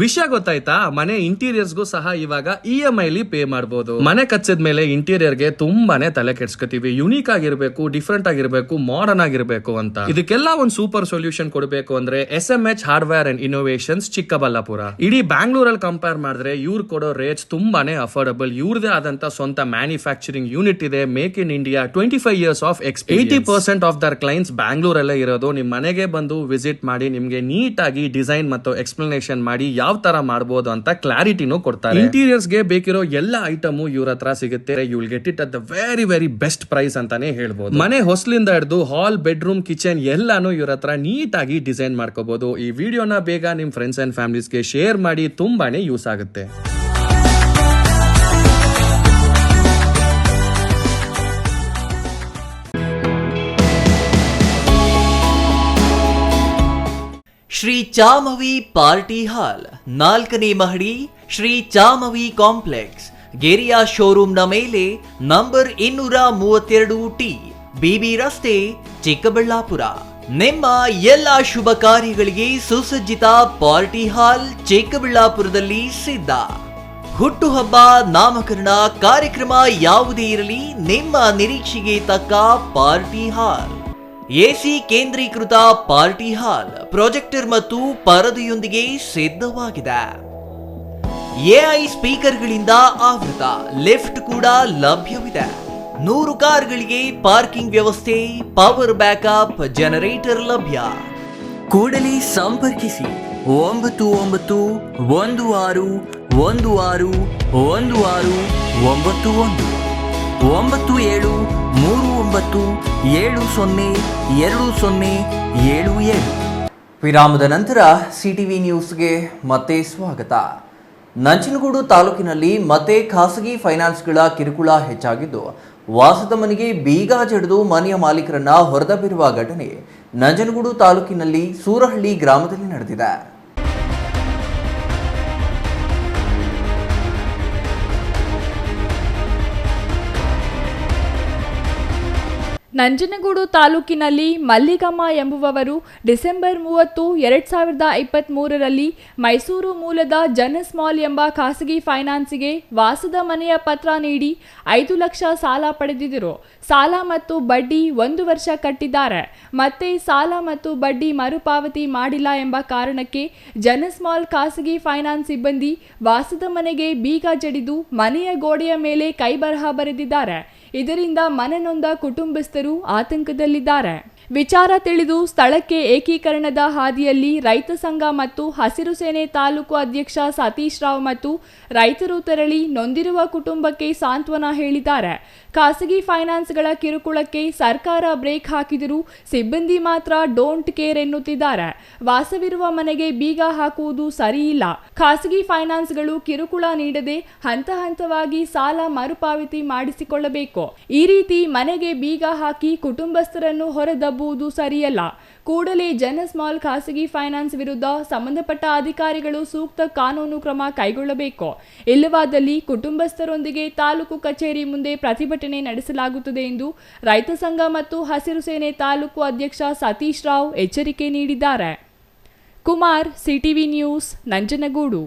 ವಿಷಯ ಗೊತ್ತಾಯ್ತಾ? ಮನೆ ಇಂಟೀರಿಯರ್ಸ್ಗೂ ಸಹ ಇವಾಗ EMI ಲಿ ಪೇ ಮಾಡಬಹುದು. ಮನೆ ಕಚ್ಚಿದ ಮೇಲೆ ಇಂಟೀರಿಯರ್ ಗೆ ತುಂಬಾನೇ ತಲೆ ಕೆಡ್ಸ್ಕೊತೀವಿ. ಯುನೀಕ್ ಆಗಿರ್ಬೇಕು, ಡಿಫ್ರೆಂಟ್ ಆಗಿರ್ಬೇಕು, ಮಾಡರ್ನ್ ಆಗಿರ್ಬೇಕು ಅಂತ. ಇದಕ್ಕೆಲ್ಲ ಒಂದು ಸೂಪರ್ ಸೊಲ್ಯೂಷನ್ ಕೊಡಬೇಕು ಅಂದ್ರೆ SMH hardware and innovations Chikkaballapur. ಇಡೀ ಬ್ಯಾಂಗ್ಳೂರಲ್ಲಿ ಕಂಪೇರ್ ಮಾಡಿದ್ರೆ ಇವ್ರು ಕೊಡೋ ರೇಟ್ಸ್ ತುಂಬಾನೇ ಅಫೋರ್ಡಬಲ್. ಇವ್ರದೇ ಆದಂತ ಸ್ವಂತ ಮ್ಯಾನುಫ್ಯಾಕ್ಚರಿಂಗ್ ಯೂನಿಟ್ ಇದೆ. Make in India, 25 years of experience. 80% of their clients ಬ್ಯಾಂಗ್ಳೂರಲ್ಲೇ ಇರೋದು. ನಿಮ್ ಮನೆಗೆ ಬಂದು ವಿಸಿಟ್ ಮಾಡಿ ನಿಮ್ಗೆ ನೀಟ್ ಆಗಿ ಡಿಸೈನ್ ಮತ್ತು ಎಕ್ಸ್ಪ್ಲನೇಷನ್ ಮಾಡಿ ಯಾವ ತರ ಮಾಡಬಹುದು ಅಂತ ಕ್ಲಾರಿಟಿನೂ ಕೊಡ್ತಾರೆ. ಇಂಟೀರಿಯರ್ಸ್ ಗೆ ಬೇಕಿರೋ ಎಲ್ಲ ಐಟಮ್ ಇವ್ರ ಹತ್ರ ಸಿಗುತ್ತೆ. You will get it at the very best price ಅಂತಾನೆ ಹೇಳ್ಬೋದು. ಮನೆ ಹೊಸ್ಲಿಂದ ಹಿಡಿದು ಹಾಲ್, ಬೆಡ್ರೂಮ್, ಕಿಚನ್ ಎಲ್ಲಾನು ಇವ್ರ ಹತ್ರ ನೀಟ್ ಆಗಿ ಡಿಸೈನ್ ಮಾಡ್ಕೋಬಹುದು. ಈ ವಿಡಿಯೋನ ಬೇಗ ನಿಮ್ ಫ್ರೆಂಡ್ಸ್ ಅಂಡ್ ಫ್ಯಾಮಿಲೀಸ್ಗೆ ಶೇರ್ ಮಾಡಿ, ತುಂಬಾನೇ ಯೂಸ್ ಆಗುತ್ತೆ. ಶ್ರೀ ಚಾಮವಿ ಪಾರ್ಟಿ ಹಾಲ್, 4ನೇ ಮಹಡಿ, ಶ್ರೀ ಚಾಮವಿ ಕಾಂಪ್ಲೆಕ್ಸ್, ಗೆರಿಯಾ ಶೋರೂಮ್ನ ಮೇಲೆ, ನಂಬರ್ 232T, BB ರಸ್ತೆ, ಚಿಕ್ಕಬಳ್ಳಾಪುರ. ನಿಮ್ಮ ಎಲ್ಲ ಶುಭ ಕಾರ್ಯಗಳಿಗೆ ಸುಸಜ್ಜಿತ ಪಾರ್ಟಿ ಹಾಲ್ ಚಿಕ್ಕಬಳ್ಳಾಪುರದಲ್ಲಿ ಸಿದ್ಧ. ಹುಟ್ಟುಹಬ್ಬ, ನಾಮಕರಣ, ಕಾರ್ಯಕ್ರಮ ಯಾವುದೇ ಇರಲಿ, ನಿಮ್ಮ ನಿರೀಕ್ಷೆಗೆ ತಕ್ಕ ಪಾರ್ಟಿ ಹಾಲ್. AC ಕೇಂದ್ರೀಕೃತ ಪಾರ್ಟಿ ಹಾಲ್, ಪ್ರೊಜೆಕ್ಟರ್ ಮತ್ತು ಪರದೆಯೊಂದಿಗೆ ಸಿದ್ಧವಾಗಿದೆ. AI ಸ್ಪೀಕರ್ಗಳಿಂದ ಆವೃತ, ಲಿಫ್ಟ್ ಕೂಡ ಲಭ್ಯವಿದೆ. 100 ಕಾರ್ಗಳಿಗೆ ಪಾರ್ಕಿಂಗ್ ವ್ಯವಸ್ಥೆ, ಪವರ್ ಬ್ಯಾಕಪ್, ಜನರೇಟರ್ ಲಭ್ಯ. ಕೂಡಲೇ ಸಂಪರ್ಕಿಸಿ 9916161691 9739702077. ವಿರಾಮದ ನಂತರ CTV ನ್ಯೂಸ್ಗೆ ಮತ್ತೆ ಸ್ವಾಗತ. ನಂಜನಗೂಡು ತಾಲೂಕಿನಲ್ಲಿ ಮತ್ತೆ ಖಾಸಗಿ ಫೈನಾನ್ಸ್ಗಳ ಕಿರುಕುಳ ಹೆಚ್ಚಾಗಿದ್ದು, ವಾಸದ ಮನೆಗೆ ಬೀಗ ಜಡಿದು ಮನೆಯ ಮಾಲೀಕರನ್ನ ಹೊರದಬ್ಬಿರುವ ಘಟನೆ ನಂಜನಗೂಡು ತಾಲೂಕಿನಲ್ಲಿ ಸೂರಹಳ್ಳಿ ಗ್ರಾಮದಲ್ಲಿ ನಡೆದಿದೆ. ನಂಜನಗೂಡು ತಾಲೂಕಿನಲ್ಲಿ ಮಲ್ಲಿಗಮ್ಮ ಎಂಬುವವರು ಡಿಸೆಂಬರ್ 30, 2023ರಲ್ಲಿ ಮೈಸೂರು ಮೂಲದ ಜನಸ್ ಮಾಲ್ ಎಂಬ ಖಾಸಗಿ ಫೈನಾನ್ಸಿಗೆ ವಾಸದ ಮನೆಯ ಪತ್ರ ನೀಡಿ 5 ಲಕ್ಷ ಸಾಲ ಪಡೆದಿದ್ದರು. ಸಾಲ ಮತ್ತು ಬಡ್ಡಿ 1 ವರ್ಷ ಕಟ್ಟಿದ್ದಾರೆ. ಮತ್ತೆ ಸಾಲ ಮತ್ತು ಬಡ್ಡಿ ಮರುಪಾವತಿ ಮಾಡಿಲ್ಲ ಎಂಬ ಕಾರಣಕ್ಕೆ ಜನಸ್ ಮಾಲ್ ಖಾಸಗಿ ಫೈನಾನ್ಸ್ ಸಿಬ್ಬಂದಿ ವಾಸದ ಮನೆಗೆ ಬೀಗ ಜಡಿದು ಮನೆಯ ಗೋಡೆಯ ಮೇಲೆ ಕೈಬರಹ ಬರೆದಿದ್ದಾರೆ. ಇದರಿಂದ ಮನೆನೊಂದ ಕುಟುಂಬಸ್ಥರು ಆತಂಕದಲ್ಲಿದ್ದಾರೆ. ವಿಚಾರ ತಿಳಿದು ಸ್ಥಳಕ್ಕೆ ಏಕೀಕರಣದ ಹಾದಿಯಲ್ಲಿ ರೈತ ಸಂಘ ಮತ್ತು ಹಸಿರು ಸೇನೆ ತಾಲೂಕು ಅಧ್ಯಕ್ಷ ಸತೀಶ್ ರಾವ್ ಮತ್ತು ರೈತರು ತೆರಳಿ ನೊಂದಿರುವ ಕುಟುಂಬಕ್ಕೆ ಸಾಂತ್ವನ ಹೇಳಿದ್ದಾರೆ. ಖಾಸಗಿ ಫೈನಾನ್ಸ್ಗಳ ಕಿರುಕುಳಕ್ಕೆ ಸರ್ಕಾರ ಬ್ರೇಕ್ ಹಾಕಿದರೂ ಸಿಬ್ಬಂದಿ ಮಾತ್ರ ಡೋಂಟ್ ಕೇರ್ ಎನ್ನುತ್ತಿದ್ದಾರೆ. ವಾಸವಿರುವ ಮನೆಗೆ ಬೀಗ ಹಾಕುವುದು ಸರಿಯಿಲ್ಲ. ಖಾಸಗಿ ಫೈನಾನ್ಸ್ಗಳು ಕಿರುಕುಳ ನೀಡದೆ ಹಂತ ಹಂತವಾಗಿ ಸಾಲ ಮರುಪಾವತಿ ಮಾಡಿಸಿಕೊಳ್ಳಬೇಕು. ಈ ರೀತಿ ಮನೆಗೆ ಬೀಗ ಹಾಕಿ ಕುಟುಂಬಸ್ಥರನ್ನು ಹೊರದಬ್ಬುವುದು ಸರಿಯಲ್ಲ. ಕೂಡಲೇ ಜನಸ್ ಮಾಲ್ ಖಾಸಗಿ ಫೈನಾನ್ಸ್ ವಿರುದ್ಧ ಸಂಬಂಧಪಟ್ಟ ಅಧಿಕಾರಿಗಳು ಸೂಕ್ತ ಕಾನೂನು ಕ್ರಮ ಕೈಗೊಳ್ಳಬೇಕು. ಇಲ್ಲವಾದಲ್ಲಿ ಕುಟುಂಬಸ್ಥರೊಂದಿಗೆ ತಾಲೂಕು ಕಚೇರಿ ಮುಂದೆ ಪ್ರತಿಭಟನೆ ನಡೆಸಲಾಗುತ್ತದೆ ಎಂದು ರೈತ ಸಂಘ ಮತ್ತು ಹಸಿರು ಸೇನೆ ತಾಲೂಕು ಅಧ್ಯಕ್ಷ ಸತೀಶ್ ರಾವ್ ಎಚ್ಚರಿಕೆ ನೀಡಿದ್ದಾರೆ. Kumar, CTV news, Nanjangud.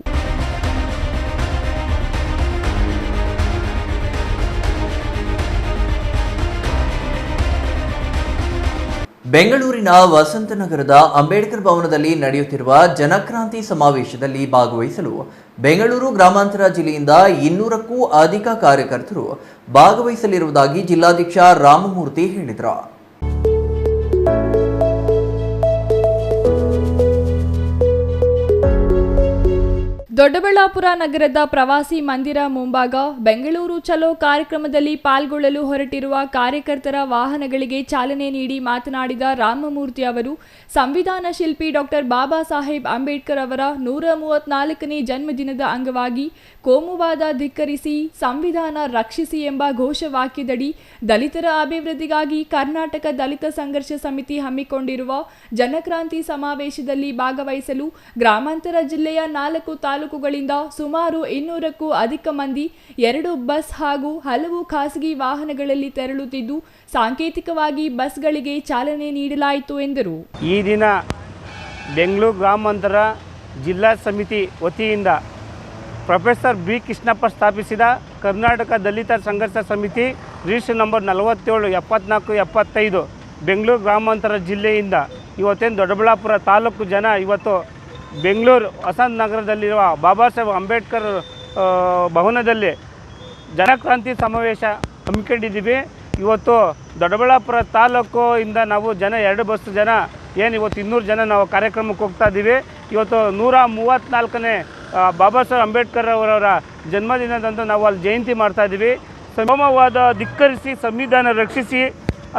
ಬೆಂಗಳೂರಿನ ವಸಂತನಗರದ ಅಂಬೇಡ್ಕರ್ ಭವನದಲ್ಲಿ ನಡೆಯುತ್ತಿರುವ ಜನಕ್ರಾಂತಿ ಸಮಾವೇಶದಲ್ಲಿ ಭಾಗವಹಿಸಲು ಬೆಂಗಳೂರು ಗ್ರಾಮಾಂತರ ಜಿಲ್ಲೆಯಿಂದ 200ಕ್ಕೂ ಅಧಿಕ ಕಾರ್ಯಕರ್ತರು ಭಾಗವಹಿಸಲಿರುವುದಾಗಿ ಜಿಲ್ಲಾಧ್ಯಕ್ಷ ರಾಮಮೂರ್ತಿ ಹೇಳಿದರು. ದೊಡ್ಡಬಳ್ಳಾಪುರ ನಗರದ ಪ್ರವಾಸಿ ಮಂದಿರ ಮುಂಭಾಗ ಬೆಂಗಳೂರು ಚಲೋ ಕಾರ್ಯಕ್ರಮದಲ್ಲಿ ಪಾಲ್ಗೊಳ್ಳಲು ಹೊರಟಿರುವ ಕಾರ್ಯಕರ್ತರ ವಾಹನಗಳಿಗೆ ಚಾಲನೆ ನೀಡಿ ಮಾತನಾಡಿದ ರಾಮಮೂರ್ತಿ ಅವರು, ಸಂವಿಧಾನ ಶಿಲ್ಪಿ ಡಾಕ್ಟರ್ ಬಾಬಾ ಸಾಹೇಬ್ ಅಂಬೇಡ್ಕರ್ ಅವರ 134ನೇ ಜನ್ಮದಿನದ ಅಂಗವಾಗಿ ಕೋಮುವಾದ ಧಿಕ್ಕರಿಸಿ ಸಂವಿಧಾನ ರಕ್ಷಿಸಿ ಎಂಬ ಘೋಷವಾಕ್ಯದಡಿ ದಲಿತರ ಅಭಿವೃದ್ಧಿಗಾಗಿ ಕರ್ನಾಟಕ ದಲಿತ ಸಂಘರ್ಷ ಸಮಿತಿ ಹಮ್ಮಿಕೊಂಡಿರುವ ಜನಕ್ರಾಂತಿ ಸಮಾವೇಶದಲ್ಲಿ ಭಾಗವಹಿಸಲು ಗ್ರಾಮಾಂತರ ಜಿಲ್ಲೆಯ 4 ತಾಲೂಕುಗಳಿಂದ ಸುಮಾರು 200ಕ್ಕೂ ಅಧಿಕ ಮಂದಿ 2 ಬಸ್ ಹಾಗೂ ಹಲವು ಖಾಸಗಿ ವಾಹನಗಳಲ್ಲಿ ತೆರಳುತ್ತಿದ್ದು, ಸಾಂಕೇತಿಕವಾಗಿ ಬಸ್ಗಳಿಗೆ ಚಾಲನೆ ನೀಡಲಾಯಿತು ಎಂದರು. ಈ ದಿನ ಬೆಂಗಳೂರು ಗ್ರಾಮಾಂತರ ಜಿಲ್ಲಾ ಸಮಿತಿ ವತಿಯಿಂದ ಪ್ರೊಫೆಸರ್ ಬಿ ಕೃಷ್ಣಪ್ಪ ಸ್ಥಾಪಿಸಿದ ಕರ್ನಾಟಕ ದಲಿತ ಸಂಘರ್ಷ ಸಮಿತಿ ರಿಜಿಸ್ಟರ್ ನಂಬರ್ 47 74 75 ಬೆಂಗಳೂರು ಗ್ರಾಮಾಂತರ ಜಿಲ್ಲೆಯಿಂದ ಇವತ್ತೇನು ದೊಡ್ಡಬಳ್ಳಾಪುರ ತಾಲೂಕು ಜನ ಇವತ್ತು ಬೆಂಗಳೂರು ವಸಂತ ನಗರದಲ್ಲಿರುವ ಬಾಬಾ ಸಾಹೇಬ್ ಅಂಬೇಡ್ಕರ್ ಭವನದಲ್ಲಿ ಜನಕ್ರಾಂತಿ ಸಮಾವೇಶ ಹಮ್ಮಿಕೊಂಡಿದ್ದೀವಿ. ಇವತ್ತು ದೊಡ್ಡಬಳ್ಳಾಪುರ ತಾಲೂಕು ಇಂದ ನಾವು ಜನ 2 ಬಸ್ ಜನ ಏನು ಇವತ್ತು 200 ಜನ ನಾವು ಕಾರ್ಯಕ್ರಮಕ್ಕೆ ಹೋಗ್ತಾ ಇದ್ದೀವಿ. ಇವತ್ತು 134ನೇ ಬಾಬಾ ಸಾಹೇಬ್ ಅಂಬೇಡ್ಕರ್ ಅವರವರ ಜನ್ಮದಿನದಂದು ನಾವು ಅಲ್ಲಿ ಜಯಂತಿ ಮಾಡ್ತಾಯಿದ್ದೀವಿ. ಸೋಮವಾದ ಧಿಕ್ಕರಿಸಿ ಸಂವಿಧಾನ ರಕ್ಷಿಸಿ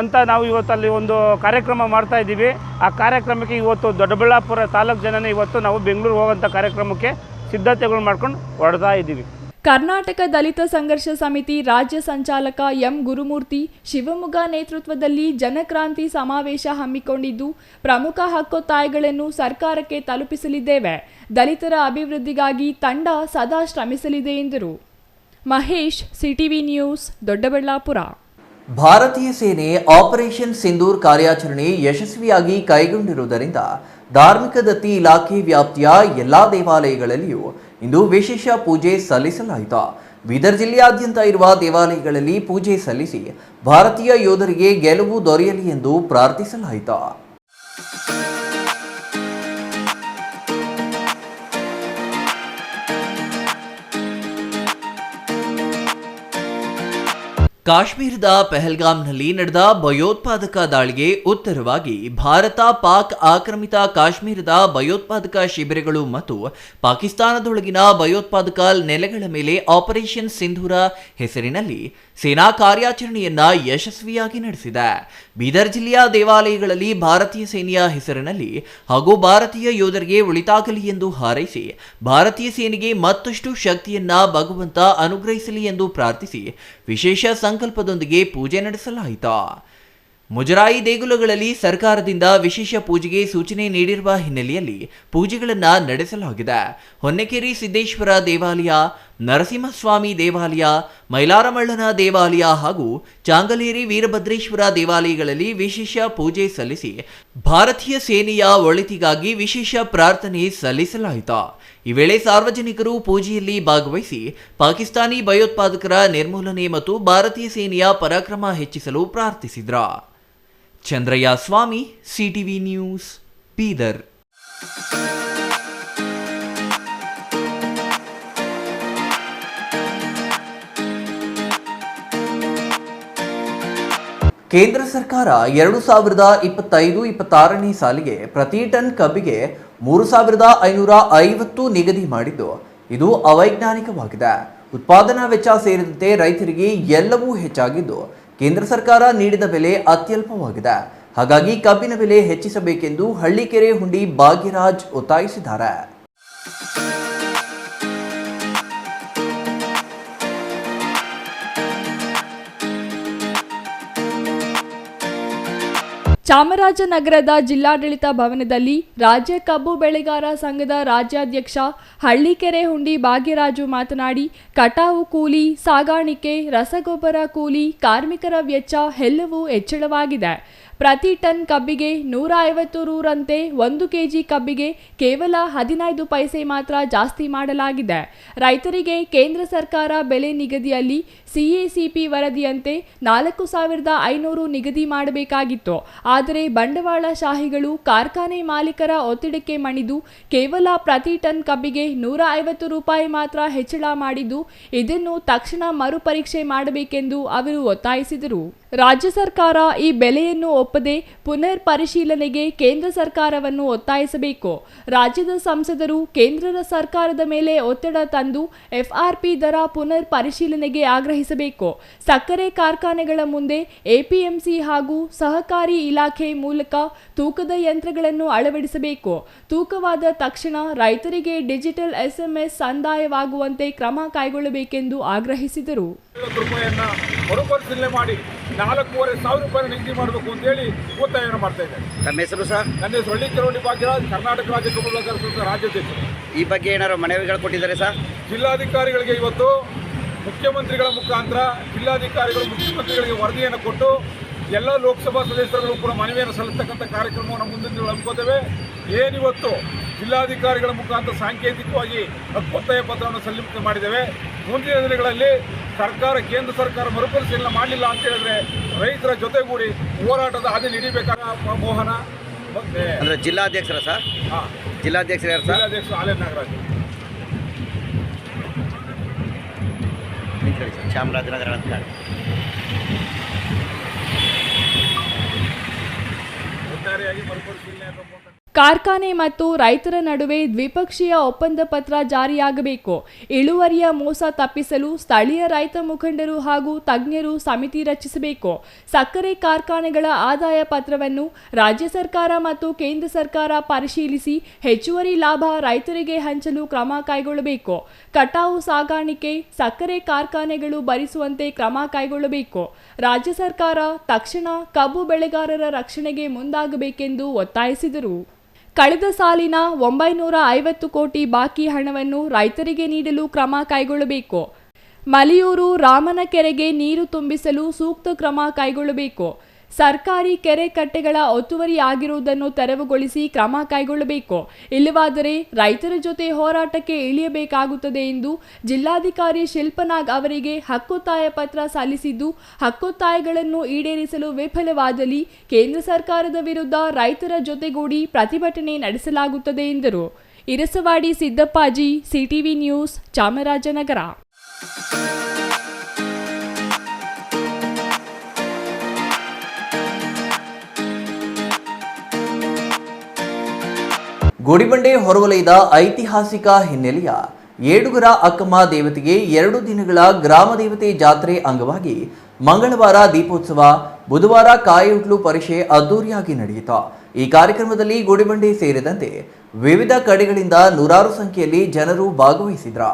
ಅಂತ ನಾವು ಇವತ್ತು ಅಲ್ಲಿ ಒಂದು ಕಾರ್ಯಕ್ರಮ ಮಾಡ್ತಾಯಿದ್ದೀವಿ. ಆ ಕಾರ್ಯಕ್ರಮಕ್ಕೆ ಇವತ್ತು ದೊಡ್ಡಬಳ್ಳಾಪುರ ತಾಲೂಕು ಜನನೇ ಇವತ್ತು ನಾವು ಬೆಂಗಳೂರು ಹೋಗೋಂಥ ಕಾರ್ಯಕ್ರಮಕ್ಕೆ ಸಿದ್ಧತೆಗಳು ಮಾಡ್ಕೊಂಡು ಹೊರಡ್ತಾ ಇದ್ದೀವಿ. ಕರ್ನಾಟಕ ದಲಿತ ಸಂಘರ್ಷ ಸಮಿತಿ ರಾಜ್ಯ ಸಂಚಾಲಕ ಎಂ ಗುರುಮೂರ್ತಿ ಶಿವಮೊಗ್ಗ ನೇತೃತ್ವದಲ್ಲಿ ಜನಕ್ರಾಂತಿ ಸಮಾವೇಶ ಹಮ್ಮಿಕೊಂಡಿದ್ದು, ಪ್ರಮುಖ ಹಕ್ಕೊತ್ತಾಯಗಳನ್ನು ಸರ್ಕಾರಕ್ಕೆ ತಲುಪಿಸಲಿದ್ದೇವೆ, ದಲಿತರ ಅಭಿವೃದ್ಧಿಗಾಗಿ ತಂಡ ಸದಾ ಶ್ರಮಿಸಲಿದೆ ಎಂದರು. Mahesh, CTV news, Doddaballapur. ಭಾರತೀಯ ಸೇನೆ ಆಪರೇಷನ್ ಸಿಂಧೂರ್ ಕಾರ್ಯಾಚರಣೆ ಯಶಸ್ವಿಯಾಗಿ ಕೈಗೊಂಡಿರುವುದರಿಂದ ಧಾರ್ಮಿಕ ದತ್ತಿ ಇಲಾಖೆ ವ್ಯಾಪ್ತಿಯ ಎಲ್ಲಾ ದೇವಾಲಯಗಳಲ್ಲಿಯೂ ಇಂದು ವಿಶೇಷ ಪೂಜೆ ಸಲ್ಲಿಸಲಾಯಿತು. ಬೀದರ್ ಜಿಲ್ಲೆಯಾದ್ಯಂತ ಇರುವ ದೇವಾಲಯಗಳಲ್ಲಿ ಪೂಜೆ ಸಲ್ಲಿಸಿ ಭಾರತೀಯ ಯೋಧರಿಗೆ ಗೆಲುವು ದೊರೆಯಲಿ ಎಂದು ಪ್ರಾರ್ಥಿಸಲಾಯಿತು. ಕಾಶ್ಮೀರದ ಪೆಹಲ್ಗಾಮ್ನಲ್ಲಿ ನಡೆದ ಭಯೋತ್ಪಾದಕ ದಾಳಿಗೆ ಉತ್ತರವಾಗಿ ಭಾರತ ಪಾಕ್ ಆಕ್ರಮಿತ ಕಾಶ್ಮೀರದ ಭಯೋತ್ಪಾದಕ ಶಿಬಿರಗಳು ಮತ್ತು ಪಾಕಿಸ್ತಾನದೊಳಗಿನ ಭಯೋತ್ಪಾದಕ ನೆಲೆಗಳ ಮೇಲೆ ಆಪರೇಷನ್ ಸಿಂಧೂರ ಹೆಸರಿನಲ್ಲಿ ಸೇನಾ ಕಾರ್ಯಾಚರಣೆಯನ್ನ ಯಶಸ್ವಿಯಾಗಿ ನಡೆಸಿದೆ. ಬೀದರ್ ಜಿಲ್ಲೆಯ ದೇವಾಲಯಗಳಲ್ಲಿ ಭಾರತೀಯ ಸೇನೆಯ ಹೆಸರಿನಲ್ಲಿ ಹಾಗೂ ಭಾರತೀಯ ಯೋಧರಿಗೆ ಒಳಿತಾಗಲಿ ಎಂದು ಹಾರೈಸಿ ಭಾರತೀಯ ಸೇನೆಗೆ ಮತ್ತಷ್ಟು ಶಕ್ತಿಯನ್ನ ಭಗವಂತ ಅನುಗ್ರಹಿಸಲಿ ಎಂದು ಪ್ರಾರ್ಥಿಸಿ ವಿಶೇಷ ಸಂಕಲ್ಪದೊಂದಿಗೆ ಪೂಜೆ ನಡೆಸಲಾಯಿತು. ಮುಜರಾಯಿ ದೇಗುಲಗಳಲ್ಲಿ ಸರ್ಕಾರದಿಂದ ವಿಶೇಷ ಪೂಜೆಗೆ ಸೂಚನೆ ನೀಡಿರುವ ಹಿನ್ನೆಲೆಯಲ್ಲಿ ಪೂಜೆಗಳನ್ನು ನಡೆಸಲಾಗಿದೆ. ಹೊನ್ನೆಕೆರೆ ಸಿದ್ದೇಶ್ವರ ದೇವಾಲಯ, ನರಸಿಂಹಸ್ವಾಮಿ ದೇವಾಲಯ, ಮೈಲಾರಮಳ್ಳನ ದೇವಾಲಯ ಹಾಗೂ ಚಾಂಗಲೇರಿ ವೀರಭದ್ರೇಶ್ವರ ದೇವಾಲಯಗಳಲ್ಲಿ ವಿಶೇಷ ಪೂಜೆ ಸಲ್ಲಿಸಿ ಭಾರತೀಯ ಸೇನೆಯ ಒಳಿತಿಗಾಗಿ ವಿಶೇಷ ಪ್ರಾರ್ಥನೆ ಸಲ್ಲಿಸಲಾಯಿತು. ಈ ವೇಳೆ ಸಾರ್ವಜನಿಕರು ಪೂಜೆಯಲ್ಲಿ ಭಾಗವಹಿಸಿ ಪಾಕಿಸ್ತಾನಿ ಭಯೋತ್ಪಾದಕರ ನಿರ್ಮೂಲನೆ ಮತ್ತು ಭಾರತೀಯ ಸೇನೆಯ ಪರಾಕ್ರಮ ಹೆಚ್ಚಿಸಲು ಪ್ರಾರ್ಥಿಸಿದ್ರು. ಚಂದ್ರಯ್ಯ ಸ್ವಾಮಿ, ಸಿಟಿವಿ ನ್ಯೂಸ್, ಬೀದರ್. ಕೇಂದ್ರ ಸರ್ಕಾರ 2025-26ನೇ ಸಾಲಿಗೆ ಪ್ರತಿ ಟನ್ ಕಬ್ಬಿಗೆ 3,550 ನಿಗದಿ ಮಾಡಿದ್ದು, ಇದು ಅವೈಜ್ಞಾನಿಕವಾಗಿದೆ. ಉತ್ಪಾದನಾ ವೆಚ್ಚ ಸೇರಿದಂತೆ ರೈತರಿಗೆ ಎಲ್ಲವೂ ಹೆಚ್ಚಾಗಿದ್ದು, ಕೇಂದ್ರ ಸರ್ಕಾರ ನೀಡಿದ ಬೆಲೆ ಅತ್ಯಲ್ಪವಾಗಿದೆ. ಹಾಗಾಗಿ ಕಬ್ಬಿನ ಬೆಲೆ ಹೆಚ್ಚಿಸಬೇಕೆಂದು ಹಳ್ಳಿಕೆರೆ ಹುಂಡಿ ಭಾಗ್ಯರಾಜ್ ಒತ್ತಾಯಿಸಿದ್ದಾರೆ. ಚಾಮರಾಜನಗರದ ಜಿಲ್ಲಾಡಳಿತ ಭವನದಲ್ಲಿ ರಾಜ್ಯ ಕಬ್ಬು ಬೆಳೆಗಾರ ಸಂಘದ ರಾಜ್ಯಾಧ್ಯಕ್ಷ ಹಳ್ಳಿಕೆರೆ ಹುಂಡಿ ಭಾಗ್ಯರಾಜು ಮಾತನಾಡಿ, ಕಟಾವು ಕೂಲಿ, ಸಾಗಾಣಿಕೆ, ರಸಗೊಬ್ಬರ ಕೂಲಿ, ಕಾರ್ಮಿಕರ ವೆಚ್ಚ ಎಲ್ಲವೂ ಹೆಚ್ಚಳವಾಗಿದೆ. ಪ್ರತಿ ಟನ್ ಕಬ್ಬಿಗೆ 150 ರೂರಂತೆ 1 ಕೆಜಿ ಕಬ್ಬಿಗೆ ಕೇವಲ 15 ಪೈಸೆ ಮಾತ್ರ ಜಾಸ್ತಿ ಮಾಡಲಾಗಿದೆ. ರೈತರಿಗೆ ಕೇಂದ್ರ ಸರ್ಕಾರ ಬೆಲೆ ನಿಗದಿಯಲ್ಲಿ ಸಿಎಸಿಪಿ ವರದಿಯಂತೆ 4,500 ನಿಗದಿ ಮಾಡಬೇಕಾಗಿತ್ತು. ಆದರೆ ಬಂಡವಾಳಶಾಹಿಗಳು ಕಾರ್ಖಾನೆ ಮಾಲೀಕರ ಒತ್ತಡಕ್ಕೆ ಮಣಿದು ಕೇವಲ ಪ್ರತಿ ಟನ್ ಕಬ್ಬಿಗೆ 150 ರೂಪಾಯಿ ಮಾತ್ರ ಹೆಚ್ಚಳ ಮಾಡಿದ್ದು, ಇದನ್ನು ತಕ್ಷಣ ಮರುಪರೀಕ್ಷೆ ಮಾಡಬೇಕೆಂದು ಅವರು ಒತ್ತಾಯಿಸಿದರು. ರಾಜ್ಯ ಸರ್ಕಾರ ಈ ಬೆಲೆಯನ್ನು ಒಪ್ಪದೆ ಪುನರ್ ಪರಿಶೀಲನೆಗೆ ಕೇಂದ್ರ ಸರ್ಕಾರವನ್ನು ಒತ್ತಾಯಿಸಬೇಕು. ರಾಜ್ಯದ ಸಂಸದರು ಕೇಂದ್ರ ಸರ್ಕಾರದ ಮೇಲೆ ಒತ್ತಡ ತಂದು ಎಫ್ಆರ್ಪಿ ದರ ಪುನರ್ ಪರಿಶೀಲನೆಗೆ ಆಗ್ರಹಿಸಬೇಕು. ಸಕ್ಕರೆ ಕಾರ್ಖಾನೆಗಳ ಮುಂದೆ ಎಪಿಎಂಸಿ ಹಾಗೂ ಸಹಕಾರಿ ಇಲಾಖೆ ಮೂಲಕ ತೂಕದ ಯಂತ್ರಗಳನ್ನು ಅಳವಡಿಸಬೇಕು. ತೂಕವಾದ ತಕ್ಷಣ ರೈತರಿಗೆ ಡಿಜಿಟಲ್ SMS ಸಂದಾಯವಾಗುವಂತೆ ಕ್ರಮ ಕೈಗೊಳ್ಳಬೇಕೆಂದು ಆಗ್ರಹಿಸಿದರು. ಮರುಪರಿಶೀಲನೆ ಮಾಡಿ 4,500 ರೂಪಾಯಿ ನಿಗದಿ ಮಾಡಬೇಕು ಅಂತೇಳಿ ಒತ್ತಾಯವನ್ನು ಮಾಡ್ತಾ ಇದ್ದಾರೆ. ತಮ್ಮ ಹೆಸರು ಸರ್? ನನ್ನ ಹೆಸರು ಹಳ್ಳಿಕೆರೆ ಭಾಗ್ಯರಾಜ್, ಕರ್ನಾಟಕ ರಾಜ್ಯ ಕಬ್ಬು ಬೆಳೆಗಾರರ ಸಂಘದ ರಾಜ್ಯಾಧ್ಯಕ್ಷರು. ಈ ಬಗ್ಗೆ ಏನಾದ್ರು ಮನವಿಗಳು ಕೊಟ್ಟಿದ್ದಾರೆ ಸರ್? ಜಿಲ್ಲಾಧಿಕಾರಿಗಳಿಗೆ ಇವತ್ತು ಮುಖ್ಯಮಂತ್ರಿಗಳ ಮುಖಾಂತರ ಜಿಲ್ಲಾಧಿಕಾರಿಗಳು ಮುಖ್ಯಮಂತ್ರಿಗಳಿಗೆ ವರದಿಯನ್ನು ಕೊಟ್ಟು ಎಲ್ಲ ಲೋಕಸಭಾ ಸದಸ್ಯರುಗಳು ಕೂಡ ಮನವಿಯನ್ನು ಸಲ್ಲಿಸ್ತಕ್ಕಂಥ ಕಾರ್ಯಕ್ರಮವನ್ನು ಮುಂದಿನ ದಿನಗಳಲ್ಲಿ ಹಮ್ಮಿಕೊಳ್ತೇವೆ. ಏನಿವತ್ತು ಜಿಲ್ಲಾಧಿಕಾರಿಗಳ ಮುಖಾಂತರ ಸಾಂಕೇತಿಕವಾಗಿ ಹಕ್ಕೊತ್ತಾಯ ಪತ್ರವನ್ನು ಸಲ್ಲಿಕೆ ಮಾಡಿದ್ದೇವೆ. ಮುಂದಿನ ದಿನಗಳಲ್ಲಿ ಕೇಂದ್ರ ಸರ್ಕಾರ ಮರುಪರಿಶೀಲನೆ ಮಾಡಲಿಲ್ಲ ಅಂತ ಹೇಳಿದ್ರೆ ರೈತರ ಜೊತೆಗೂಡಿ ಹೋರಾಟದ ಹಾದಿ ಹಿಡಿಬೇಕಾದ ಮೋಹನ ಮತ್ತೆ ಅಂದರೆ ಜಿಲ್ಲಾಧ್ಯಕ್ಷರ ಸರ್? ಹಾಂ, ಜಿಲ್ಲಾಧ್ಯಕ್ಷರು ಯಾರು ಸರ್? ಜಿಲ್ಲಾಧ್ಯಕ್ಷರು ಆಲೇನ್ ನಾಗರಾಜ್, ಚಾಮರಾಜನಗರ ಅಂತ. ಒಟ್ಟಾರೆಯಾಗಿ ಮರುಪರಿಶೀಲನೆ ಕಾರ್ಖಾನೆ ಮತ್ತು ರೈತರ ನಡುವೆ ದ್ವಿಪಕ್ಷೀಯ ಒಪ್ಪಂದ ಪತ್ರ ಜಾರಿಯಾಗಬೇಕು. ಇಳುವರಿಯ ಮೋಸ ತಪ್ಪಿಸಲು ಸ್ಥಳೀಯ ರೈತ ಮುಖಂಡರು ಹಾಗೂ ತಜ್ಞರು ಸಮಿತಿ ರಚಿಸಬೇಕು. ಸಕ್ಕರೆ ಕಾರ್ಖಾನೆಗಳ ಆದಾಯ ಪತ್ರವನ್ನು ರಾಜ್ಯ ಸರ್ಕಾರ ಮತ್ತು ಕೇಂದ್ರ ಸರ್ಕಾರ ಪರಿಶೀಲಿಸಿ ಹೆಚ್ಚುವರಿ ಲಾಭ ರೈತರಿಗೆ ಹಂಚಲು ಕ್ರಮ ಕೈಗೊಳ್ಳಬೇಕು. ಕಟಾವು ಸಾಗಾಣಿಕೆ ಸಕ್ಕರೆ ಕಾರ್ಖಾನೆಗಳು ಭರಿಸುವಂತೆ ಕ್ರಮ ಕೈಗೊಳ್ಳಬೇಕು. ರಾಜ್ಯ ಸರ್ಕಾರ ತಕ್ಷಣ ಕಬ್ಬು ಬೆಳೆಗಾರರ ರಕ್ಷಣೆಗೆ ಮುಂದಾಗಬೇಕೆಂದು ಒತ್ತಾಯಿಸಿದರು. ಕಳೆದ ಸಾಲಿನ 950 ಕೋಟಿ ಬಾಕಿ ಹಣವನ್ನು ರೈತರಿಗೆ ನೀಡಲು ಕ್ರಮ ಕೈಗೊಳ್ಳಬೇಕು. ಮಲಿಯೂರು ರಾಮನಕೆರೆಗೆ ನೀರು ತುಂಬಿಸಲು ಸೂಕ್ತ ಕ್ರಮ ಕೈಗೊಳ್ಳಬೇಕು. ಸರ್ಕಾರಿ ಕೆರೆ ಕಟ್ಟೆಗಳ ಒತ್ತುವರಿ ಆಗಿರುವುದನ್ನು ತೆರವುಗೊಳಿಸಿ ಕ್ರಮ ಕೈಗೊಳ್ಳಬೇಕು. ಇಲ್ಲವಾದರೆ ರೈತರ ಜೊತೆ ಹೋರಾಟಕ್ಕೆ ಇಳಿಯಬೇಕಾಗುತ್ತದೆ ಎಂದು ಜಿಲ್ಲಾಧಿಕಾರಿ ಶಿಲ್ಪನಾಗ್ ಅವರಿಗೆ ಹಕ್ಕೊತ್ತಾಯ ಪತ್ರ ಸಲ್ಲಿಸಿದ್ದು, ಹಕ್ಕೊತ್ತಾಯಗಳನ್ನು ಈಡೇರಿಸಲು ವಿಫಲವಾದಲ್ಲಿ ಕೇಂದ್ರ ಸರ್ಕಾರದ ವಿರುದ್ಧ ರೈತರ ಜೊತೆಗೂಡಿ ಪ್ರತಿಭಟನೆ ನಡೆಸಲಾಗುತ್ತದೆ ಎಂದರು. Irasavadi Siddappaji, CTV news, Chamarajanagar. ಗುಡಿಬಂಡೆ ಹೊರವಲಯದ ಐತಿಹಾಸಿಕ ಹಿನ್ನೆಲೆಯ ಏಡುಗರ ಅಕ್ಕಮ್ಮ ದೇವತೆಗೆ 2 ದಿನಗಳ ಗ್ರಾಮ ದೇವತೆ ಜಾತ್ರೆ ಅಂಗವಾಗಿ ಮಂಗಳವಾರ ದೀಪೋತ್ಸವ, ಬುಧವಾರ ಕಾಯಿಹುಟ್ಲು ಪರಿಷೆ ಅದ್ದೂರಿಯಾಗಿ ನಡೆಯಿತು. ಈ ಕಾರ್ಯಕ್ರಮದಲ್ಲಿ ಗುಡಿಬಂಡೆ ಸೇರಿದಂತೆ ವಿವಿಧ ಕಡೆಗಳಿಂದ ನೂರಾರು ಸಂಖ್ಯೆಯಲ್ಲಿ ಜನರು ಭಾಗವಹಿಸಿದ್ರು.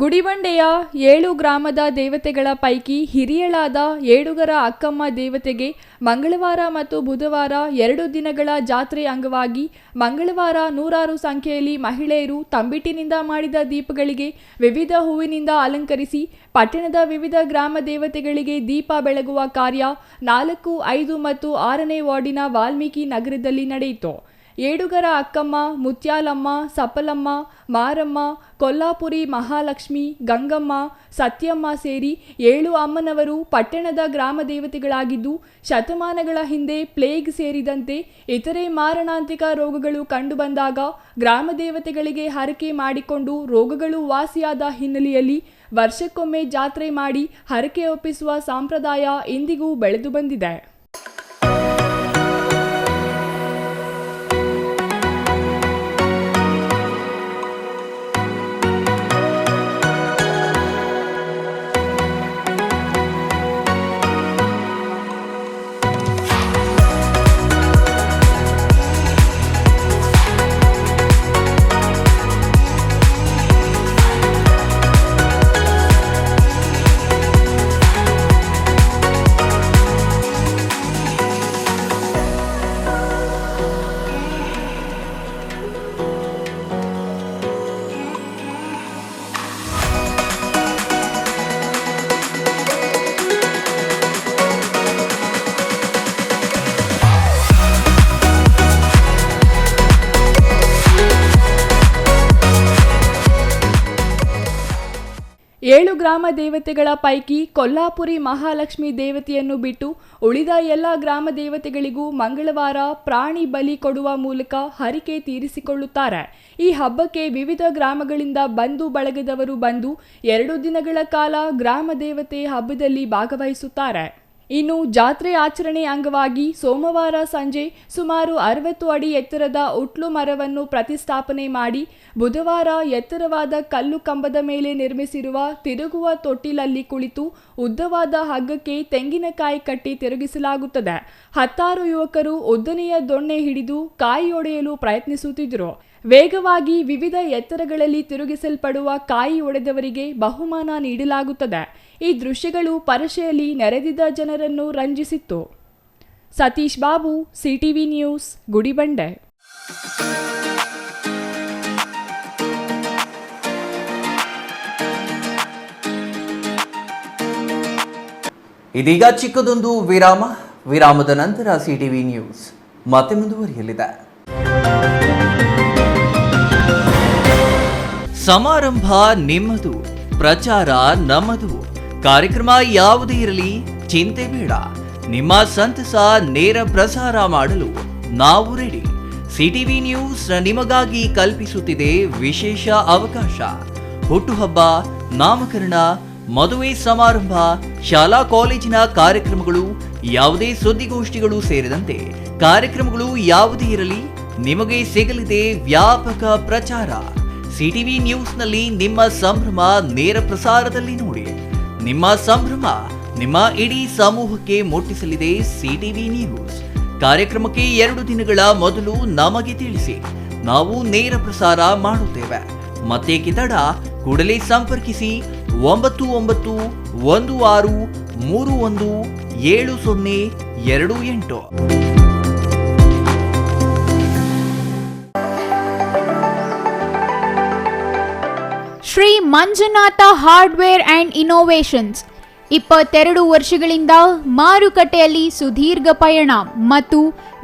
ಗುಡಿಬಂಡೆಯ 7 ಗ್ರಾಮದ ದೇವತೆಗಳ ಪೈಕಿ ಹಿರಿಯಳಾದ ಏಡುಗರ ಅಕ್ಕಮ್ಮ ದೇವತೆಗೆ ಮಂಗಳವಾರ ಮತ್ತು ಬುಧವಾರ 2 ದಿನಗಳ ಜಾತ್ರೆ ಅಂಗವಾಗಿ ಮಂಗಳವಾರ ನೂರಾರು ಸಂಖ್ಯೆಯಲ್ಲಿ ಮಹಿಳೆಯರು ತಂಬಿಟ್ಟಿನಿಂದ ಮಾಡಿದ ದೀಪಗಳಿಗೆ ವಿವಿಧ ಹೂವಿನಿಂದ ಅಲಂಕರಿಸಿ ಪಟ್ಟಣದ ವಿವಿಧ ಗ್ರಾಮ ದೇವತೆಗಳಿಗೆ ದೀಪ ಬೆಳಗುವ ಕಾರ್ಯ 4, 5 ಮತ್ತು 6ನೇ ವಾರ್ಡಿನ ವಾಲ್ಮೀಕಿ ನಗರದಲ್ಲಿ ನಡೆಯಿತು. ಏಡುಗರ ಅಕ್ಕಮ್ಮ, ಮುತ್ಯಾಲಮ್ಮ, ಸಪ್ಪಲಮ್ಮ, ಮಾರಮ್ಮ, ಕೊಲ್ಲಾಪುರಿ ಮಹಾಲಕ್ಷ್ಮಿ, ಗಂಗಮ್ಮ, ಸತ್ಯಮ್ಮ ಸೇರಿ 7 ಅಮ್ಮನವರು ಪಟ್ಟಣದ ಗ್ರಾಮ ದೇವತೆಗಳಾಗಿದ್ದು, ಶತಮಾನಗಳ ಹಿಂದೆ ಪ್ಲೇಗ್ ಸೇರಿದಂತೆ ಇತರೆ ಮಾರಣಾಂತಿಕ ರೋಗಗಳು ಕಂಡುಬಂದಾಗ ಗ್ರಾಮ ದೇವತೆಗಳಿಗೆ ಹರಕೆ ಮಾಡಿಕೊಂಡು ರೋಗಗಳು ವಾಸಿಯಾದ ಹಿನ್ನೆಲೆಯಲ್ಲಿ ವರ್ಷಕ್ಕೊಮ್ಮೆ ಜಾತ್ರೆ ಮಾಡಿ ಹರಕೆ ಒಪ್ಪಿಸುವ ಸಂಪ್ರದಾಯ ಇಂದಿಗೂ ಬೆಳೆದು ಬಂದಿದೆ. ಏಳು ಗ್ರಾಮ ದೇವತೆಗಳ ಪೈಕಿ ಕೊಲ್ಲಾಪುರಿ ಮಹಾಲಕ್ಷ್ಮಿ ದೇವತೆಯನ್ನು ಬಿಟ್ಟು ಉಳಿದ ಎಲ್ಲ ಗ್ರಾಮ ದೇವತೆಗಳಿಗೂ ಮಂಗಳವಾರ ಪ್ರಾಣಿ ಬಲಿ ಕೊಡುವ ಮೂಲಕ ಹರಕೆ ತೀರಿಸಿಕೊಳ್ಳುತ್ತಾರೆ. ಈ ಹಬ್ಬಕ್ಕೆ ವಿವಿಧ ಗ್ರಾಮಗಳಿಂದ ಬಂಧು ಬಳಗದವರು ಬಂದು 2 ದಿನಗಳ ಕಾಲ ಗ್ರಾಮ ದೇವತೆ ಹಬ್ಬದಲ್ಲಿ ಭಾಗವಹಿಸುತ್ತಾರೆ. ಇನ್ನು ಜಾತ್ರೆ ಆಚರಣೆ ಅಂಗವಾಗಿ ಸೋಮವಾರ ಸಂಜೆ ಸುಮಾರು 60 ಅಡಿ ಎತ್ತರದ ಉಟ್ಲು ಮರವನ್ನು ಪ್ರತಿಷ್ಠಾಪನೆ ಮಾಡಿ ಬುಧವಾರ ಎತ್ತರವಾದ ಕಲ್ಲು ಕಂಬದ ಮೇಲೆ ನಿರ್ಮಿಸಿರುವ ತಿರುಗುವ ತೊಟ್ಟಿಲಲ್ಲಿ ಕುಳಿತು ಉದ್ದವಾದ ಹಗ್ಗಕ್ಕೆ ತೆಂಗಿನಕಾಯಿ ಕಟ್ಟಿ ತಿರುಗಿಸಲಾಗುತ್ತದೆ. 10 ಯುವಕರು ಉದ್ದನೆಯ ದೊಣ್ಣೆ ಹಿಡಿದು ಕಾಯಿ ಒಡೆಯಲು ಪ್ರಯತ್ನಿಸುತ್ತಿದ್ದರು. ವೇಗವಾಗಿ ವಿವಿಧ ಎತ್ತರಗಳಲ್ಲಿ ತಿರುಗಿಸಲ್ಪಡುವ ಕಾಯಿ ಒಡೆದವರಿಗೆ ಬಹುಮಾನ ನೀಡಲಾಗುತ್ತದೆ. ಈ ದೃಶ್ಯಗಳು ಪರಶೆಯಲ್ಲಿ ನೆರೆದಿದ್ದ ಜನರನ್ನು ರಂಜಿಸಿತ್ತು. Satish Babu, CTV news, Gudibande. ಇದೀಗ ಚಿಕ್ಕದೊಂದು ವಿರಾಮದ ನಂತರ ಸಿಟಿವಿ ನ್ಯೂಸ್ ಮತ್ತೆ ಮುಂದುವರಿಯಲಿದೆ. ಸಮಾರಂಭ ನಿಮ್ಮದು, ಪ್ರಚಾರ ನಮ್ಮದು. ಕಾರ್ಯಕ್ರಮ ಯಾವುದೇ ಇರಲಿ ಚಿಂತೆ ಬೇಡ. ನಿಮ್ಮ ಸಂತಸ ನೇರ ಪ್ರಸಾರ ಮಾಡಲು ನಾವು ರೆಡಿ. ಸಿಟಿವಿ ನ್ಯೂಸ್ ನಿಮಗಾಗಿ ಕಲ್ಪಿಸುತ್ತಿದೆ ವಿಶೇಷ ಅವಕಾಶ. ಹುಟ್ಟುಹಬ್ಬ, ನಾಮಕರಣ, ಮದುವೆ ಸಮಾರಂಭ, ಶಾಲಾ ಕಾಲೇಜಿನ ಕಾರ್ಯಕ್ರಮಗಳು, ಯಾವುದೇ ಸುದ್ದಿಗೋಷ್ಠಿಗಳು ಸೇರಿದಂತೆ ಕಾರ್ಯಕ್ರಮಗಳು ಯಾವುದೇ ಇರಲಿ ನಿಮಗೆ ಸಿಗಲಿದೆ ವ್ಯಾಪಕ ಪ್ರಚಾರ. ಸಿಟಿವಿ ನ್ಯೂಸ್ನಲ್ಲಿ ನಿಮ್ಮ ಸಂಭ್ರಮ ನೇರ ಪ್ರಸಾರದಲ್ಲಿ ನೋಡಿ. ನಿಮ್ಮ ಸಂಭ್ರಮ ನಿಮ್ಮ ಇಡೀ ಸಮೂಹಕ್ಕೆ ಮುಟ್ಟಿಸಲಿದೆ ಸಿಟಿವಿ ನ್ಯೂಸ್. ಕಾರ್ಯಕ್ರಮಕ್ಕೆ 2 ದಿನಗಳ ಮೊದಲು ನಮಗೆ ತಿಳಿಸಿ, ನಾವು ನೇರ ಪ್ರಸಾರ ಮಾಡುತ್ತೇವೆ. ಮತ್ತೇಕೆ ತಡ, ಕೂಡಲೇ ಸಂಪರ್ಕಿಸಿ 9916317028. Shri Manjunatha hardware and innovations 22 ವರ್ಷಗಳಿಂದ ಮಾರುಕಟ್ಟೆಯಲ್ಲಿ ಸುದೀರ್ಘ ಪಯಣ ಮತ್ತು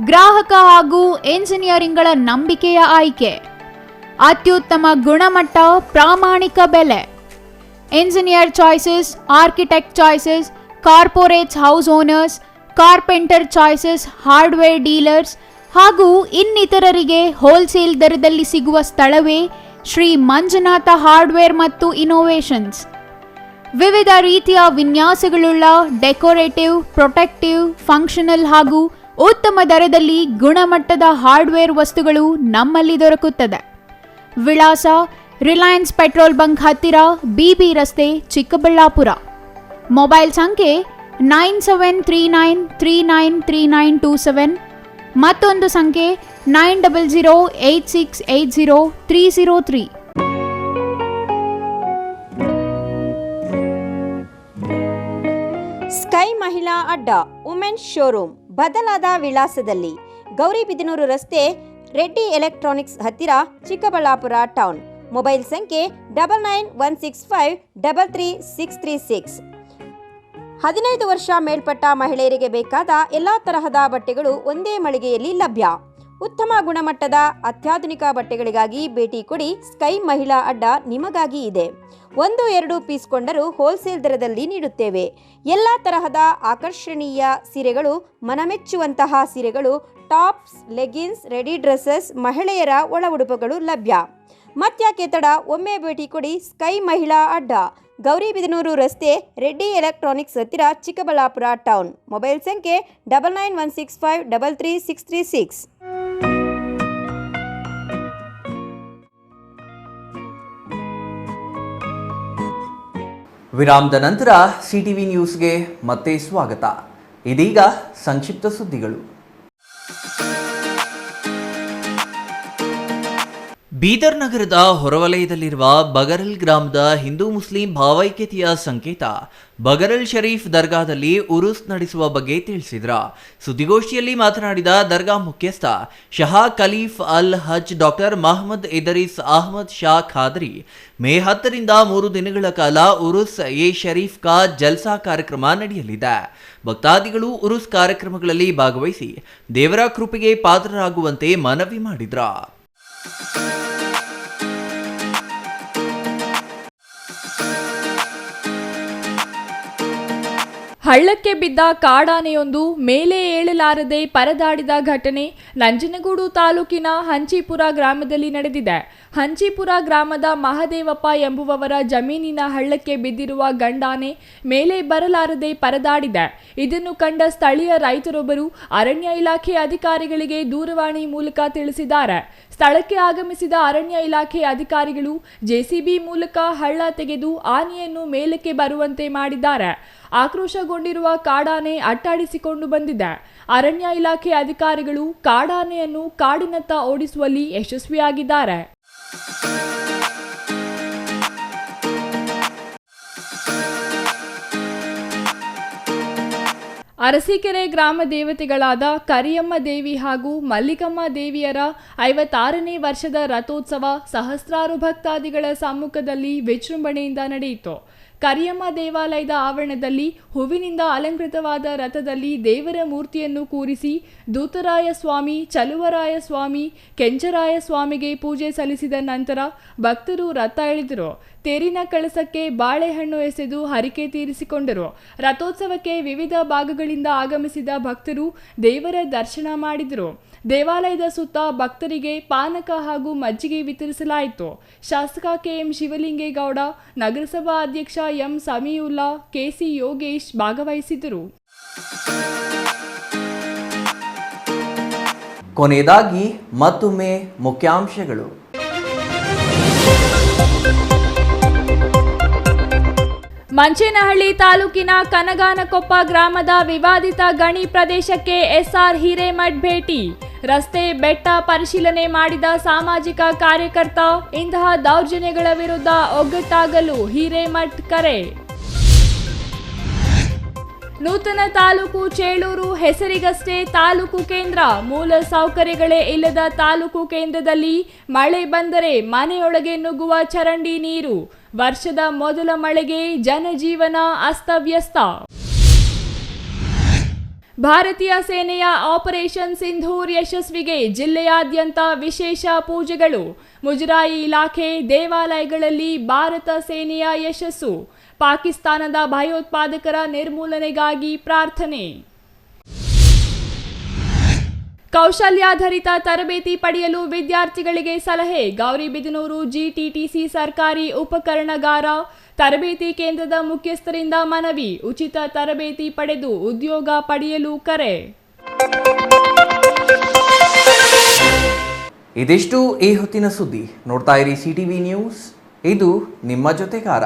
ಗ್ರಾಹಕ ಹಾಗೂ ಎಂಜಿನಿಯರಿಂಗ್ಗಳ ನಂಬಿಕೆಯ ಆಯ್ಕೆ. ಅತ್ಯುತ್ತಮ ಗುಣಮಟ್ಟ, ಪ್ರಾಮಾಣಿಕ ಬೆಲೆ. Engineer choices, architect choices, corporates, house owners, carpenter choices, hardware dealers ಹಾಗೂ ಇನ್ನಿತರರಿಗೆ ಹೋಲ್ಸೇಲ್ ದರದಲ್ಲಿ ಸಿಗುವ ಸ್ಥಳವೇ ಶ್ರೀ ಮಂಜುನಾಥ ಹಾರ್ಡ್ವೇರ್ ಮತ್ತು ಇನ್ನೋವೇಷನ್ಸ್. ವಿವಿಧ ರೀತಿಯ ವಿನ್ಯಾಸಗಳುಳ್ಳ ಡೆಕೋರೇಟಿವ್, ಪ್ರೊಟೆಕ್ಟಿವ್, ಫಂಕ್ಷನಲ್ ಹಾಗೂ ಉತ್ತಮ ದರದಲ್ಲಿ ಗುಣಮಟ್ಟದ ಹಾರ್ಡ್ವೇರ್ ವಸ್ತುಗಳು ನಮ್ಮಲ್ಲಿ ದೊರಕುತ್ತದೆ. ವಿಳಾಸ: ರಿಲಯನ್ಸ್ ಪೆಟ್ರೋಲ್ ಬಂಕ್ ಹತ್ತಿರ, ಬಿಬಿ ರಸ್ತೆ, ಚಿಕ್ಕಬಳ್ಳಾಪುರ. ಮೊಬೈಲ್ ಸಂಖ್ಯೆ 9739393927. ಮತ್ತೊಂದು ಸಂಖ್ಯೆ 9008680303. ಸ್ಕೈ ಮಹಿಳಾ ಅಡ್ಡ ವುಮೆನ್ಸ್ ಶೋರೂಮ್ ಬದಲಾದ ವಿಳಾಸದಲ್ಲಿ, ಗೌರಿಬಿದನೂರು ರಸ್ತೆ, ರೆಡ್ಡಿ ಎಲೆಕ್ಟ್ರಾನಿಕ್ಸ್ ಹತ್ತಿರ, ಚಿಕ್ಕಬಳ್ಳಾಪುರ ಟೌನ್. ಮೊಬೈಲ್ ಸಂಖ್ಯೆ 9916533636. 15 ವರ್ಷ ಮೇಲ್ಪಟ್ಟ ಮಹಿಳೆಯರಿಗೆ ಬೇಕಾದ ಎಲ್ಲ ತರಹದ ಬಟ್ಟೆಗಳು ಒಂದೇ ಮಳಿಗೆಯಲ್ಲಿ ಲಭ್ಯ. ಉತ್ತಮ ಗುಣಮಟ್ಟದ ಅತ್ಯಾಧುನಿಕ ಬಟ್ಟೆಗಳಿಗಾಗಿ ಭೇಟಿ ಕೊಡಿ. ಸ್ಕೈ ಮಹಿಳಾ ಅಡ್ಡ ನಿಮಗಾಗಿ ಇದೆ. 1-2 ಪೀಸ್ ಕೊಂಡರೂ ಹೋಲ್ಸೇಲ್ ದರದಲ್ಲಿ ನೀಡುತ್ತೇವೆ. ಎಲ್ಲ ತರಹದ ಆಕರ್ಷಣೀಯ ಸೀರೆಗಳು, ಮನಮೆಚ್ಚುವಂತಹ ಸೀರೆಗಳು, ಟಾಪ್ಸ್, ಲೆಗಿನ್ಸ್, ರೆಡಿ ಡ್ರೆಸ್ಸಸ್, ಮಹಿಳೆಯರ ಒಳ ಉಡುಪುಗಳು ಲಭ್ಯ. ಮತ್ಯಾಕೆ ತಡ, ಒಮ್ಮೆ ಭೇಟಿ ಕೊಡಿ. ಸ್ಕೈ ಮಹಿಳಾ ಅಡ್ಡ, ಗೌರಿಬಿದನೂರು ರಸ್ತೆ, ರೆಡ್ಡಿ ಎಲೆಕ್ಟ್ರಾನಿಕ್ಸ್ ಹತ್ತಿರ, ಚಿಕ್ಕಬಳ್ಳಾಪುರ ಟೌನ್. ಮೊಬೈಲ್ ಸಂಖ್ಯೆ 9916533636. ವಿರಾಮದ ನಂತರ ಸಿಟಿವಿ ನ್ಯೂಸ್ಗೆ ಮತ್ತೆ ಸ್ವಾಗತ. ಇದೀಗ ಸಂಕ್ಷಿಪ್ತ ಸುದ್ದಿಗಳು. ಬೀದರ್ ನಗರದ ಹೊರವಲಯದಲ್ಲಿರುವ ಬಗರಲ್ ಗ್ರಾಮದ ಹಿಂದೂ ಮುಸ್ಲಿಂ ಭಾವೈಕ್ಯತೆಯ ಸಂಕೇತ ಬಗರಲ್ ಶರೀಫ್ ದರ್ಗಾದಲ್ಲಿ ಉರುಸ್ ನಡೆಸುವ ಬಗ್ಗೆ ತಿಳಿಸಿದ್ರ. ಸುದ್ದಿಗೋಷ್ಠಿಯಲ್ಲಿ ಮಾತನಾಡಿದ ದರ್ಗಾ ಮುಖ್ಯಸ್ಥ ಶಹಾ ಖಲೀಫ್ ಅಲ್ ಹಜ್ ಡಾಕ್ಟರ್ ಮಹಮ್ಮದ್ ಇದರೀಸ್ ಅಹಮದ್ ಶಾ ಖಾದ್ರಿ, ಮೇ 10ರಿಂದ 3 ದಿನಗಳ ಕಾಲ ಉರುಸ್ ಎ ಶರೀಫ್ ಕಾ ಜಲ್ಸಾ ಕಾರ್ಯಕ್ರಮ ನಡೆಯಲಿದೆ. ಭಕ್ತಾದಿಗಳು ಉರುಸ್ ಕಾರ್ಯಕ್ರಮಗಳಲ್ಲಿ ಭಾಗವಹಿಸಿ ದೇವರ ಕೃಪೆಗೆ ಪಾತ್ರರಾಗುವಂತೆ ಮನವಿ ಮಾಡಿದ್ರ. ಹಳ್ಳಕ್ಕೆ ಬಿದ್ದ ಕಾಡಾನೆಯೊಂದು ಮೇಲೆ ಏಳಲಾರದೆ ಪರದಾಡಿದ ಘಟನೆ ನಂಜನಗೂಡು ತಾಲೂಕಿನ ಹಂಚಿಪುರ ಗ್ರಾಮದಲ್ಲಿ ನಡೆದಿದೆ. ಹಂಚಿಪುರ ಗ್ರಾಮದ ಮಹದೇವಪ್ಪ ಎಂಬುವವರ ಜಮೀನಿನ ಹಳ್ಳಕ್ಕೆ ಬಿದ್ದಿರುವ ಗಂಡಾನೆ ಮೇಲೆ ಬರಲಾರದೆ ಪರದಾಡಿದೆ. ಇದನ್ನು ಕಂಡ ಸ್ಥಳೀಯ ರೈತರೊಬ್ಬರು ಅರಣ್ಯ ಇಲಾಖೆ ಅಧಿಕಾರಿಗಳಿಗೆ ದೂರವಾಣಿ ಮೂಲಕ ತಿಳಿಸಿದ್ದಾರೆ. ಸ್ಥಳಕ್ಕೆ ಆಗಮಿಸಿದ ಅರಣ್ಯ ಇಲಾಖೆ ಅಧಿಕಾರಿಗಳು ಜೆಸಿಬಿ ಮೂಲಕ ಹಳ್ಳ ತೆಗೆದು ಆನೆಯನ್ನು ಮೇಲಕ್ಕೆ ಬರುವಂತೆ ಮಾಡಿದ್ದಾರೆ. ಆಕ್ರೋಶಗೊಂಡಿರುವ ಕಾಡಾನೆ ಅಟ್ಟಾಡಿಸಿಕೊಂಡು ಬಂದಿದೆ. ಅರಣ್ಯ ಇಲಾಖೆ ಅಧಿಕಾರಿಗಳು ಕಾಡಾನೆಯನ್ನು ಕಾಡಿನತ್ತ ಓಡಿಸುವಲ್ಲಿ ಯಶಸ್ವಿಯಾಗಿದ್ದಾರೆ. ಅರಸೀಕೆರೆ ಗ್ರಾಮ ದೇವತೆಗಳಾದ ಕರಿಯಮ್ಮ ದೇವಿ ಹಾಗೂ ಮಲ್ಲಿಕಮ್ಮ ದೇವಿಯರ 56ನೇ ವರ್ಷದ ರಥೋತ್ಸವ ಸಹಸ್ರಾರು ಭಕ್ತಾದಿಗಳ ಸಮ್ಮುಖದಲ್ಲಿ ವಿಜೃಂಭಣೆಯಿಂದ ನಡೆಯಿತು. ಕರಿಯಮ್ಮ ದೇವಾಲಯದ ಆವರಣದಲ್ಲಿ ಹೂವಿನಿಂದ ಅಲಂಕೃತವಾದ ರಥದಲ್ಲಿ ದೇವರ ಮೂರ್ತಿಯನ್ನು ಕೂರಿಸಿ ದೂತರಾಯ ಸ್ವಾಮಿ, ಚಲುವರಾಯ ಸ್ವಾಮಿ, ಕೆಂಚರಾಯ ಸ್ವಾಮಿಗೆ ಪೂಜೆ ಸಲ್ಲಿಸಿದ ನಂತರ ಭಕ್ತರು ರಥ ಎಳೆದರು. ತೇರಿನ ಕಳಸಕ್ಕೆ ಬಾಳೆಹಣ್ಣು ಎಸೆದು ಹರಕೆ ತೀರಿಸಿಕೊಂಡರು. ರಥೋತ್ಸವಕ್ಕೆ ವಿವಿಧ ಭಾಗಗಳಿಂದ ಆಗಮಿಸಿದ ಭಕ್ತರು ದೇವರ ದರ್ಶನ ಮಾಡಿದರು. ದೇವಾಲಯದ ಸುತ್ತ ಭಕ್ತರಿಗೆ ಪಾನಕ ಹಾಗೂ ಮಜ್ಜಿಗೆ ವಿತರಿಸಲಾಯಿತು. ಶಾಸಕ ಕೆಎಂ ಶಿವಲಿಂಗೇಗೌಡ, ನಗರಸಭಾ ಅಧ್ಯಕ್ಷ ಎಂ ಸಮೀವುಲ್ಲಾ, ಕೆಸಿ ಯೋಗೇಶ್ ಭಾಗವಹಿಸಿದ್ದರು. ಕೊನೆಯದಾಗಿ ಮತ್ತೊಮ್ಮೆ ಮುಖ್ಯಾಂಶಗಳು. ಮಂಚೇನಹಳ್ಳಿ ತಾಲೂಕಿನ ಕನಗಾನಕೊಪ್ಪ ಗ್ರಾಮದ ವಿವಾದಿತ ಗಣಿ ಪ್ರದೇಶಕ್ಕೆ ಎಸ್ಆರ್ ಹಿರೇಮಠ್ ಭೇಟಿ. ರಸ್ತೆ ಬೆಟ್ಟ ಪರಿಶೀಲನೆ ಮಾಡಿದ ಸಾಮಾಜಿಕ ಕಾರ್ಯಕರ್ತ. ಇಂತಹ ದೌರ್ಜನ್ಯಗಳ ವಿರುದ್ಧ ಒಗ್ಗಟ್ಟಾಗಲು ಹಿರೇಮಠ್ ಕರೆ. ನೂತನ ತಾಲೂಕು ಚೇಳೂರು ಹೆಸರಿಗಷ್ಟೇ ತಾಲೂಕು ಕೇಂದ್ರ. ಮೂಲ ಸೌಕರ್ಯಗಳೇ ಇಲ್ಲದ ತಾಲೂಕು ಕೇಂದ್ರದಲ್ಲಿ ಮಳೆ ಬಂದರೆ ಮನೆಯೊಳಗೆ ನುಗ್ಗುವ ಚರಂಡಿ ನೀರು. ವರ್ಷದ ಮೊದಲ ಮಳೆಗೆ ಜನಜೀವನ ಅಸ್ತವ್ಯಸ್ತ. ಭಾರತೀಯ ಸೇನೆಯ ಆಪರೇಷನ್ ಸಿಂಧೂರ್ ಯಶಸ್ವಿಗೆ ಜಿಲ್ಲೆಯಾದ್ಯಂತ ವಿಶೇಷ ಪೂಜೆಗಳು. ಮುಜರಾಯಿ ಇಲಾಖೆ, ದೇವಾಲಯಗಳಲ್ಲಿ ಭಾರತ ಸೇನೆಯ ಯಶಸ್ಸು. ಪಾಕಿಸ್ತಾನದ ಭಯೋತ್ಪಾದಕರ ನಿರ್ಮೂಲನೆಗಾಗಿ ಪ್ರಾರ್ಥನೆ. ಕೌಶಲ್ಯಾಧಾರಿತ ತರಬೇತಿ ಪಡೆಯಲು ವಿದ್ಯಾರ್ಥಿಗಳಿಗೆ ಸಲಹೆ. ಗೌರಿಬಿದನೂರು ಜಿಟಿಟಿಸಿ ಸರ್ಕಾರಿ ಉಪಕರಣಗಾರ ತರಬೇತಿ ಕೇಂದ್ರದ ಮುಖ್ಯಸ್ಥರಿಂದ ಮನವಿ. ಉಚಿತ ತರಬೇತಿ ಪಡೆದು ಉದ್ಯೋಗ ಪಡೆಯಲು ಕರೆ. ಇದಿಷ್ಟು ಈ ಹೊತ್ತಿನ ಸುದ್ದಿ. ನೋಡ್ತಾ ಇರಿ ಸಿಟಿವಿ ನ್ಯೂಸ್, ಇದು ನಿಮ್ಮ ಜೊತೆಗಾರ.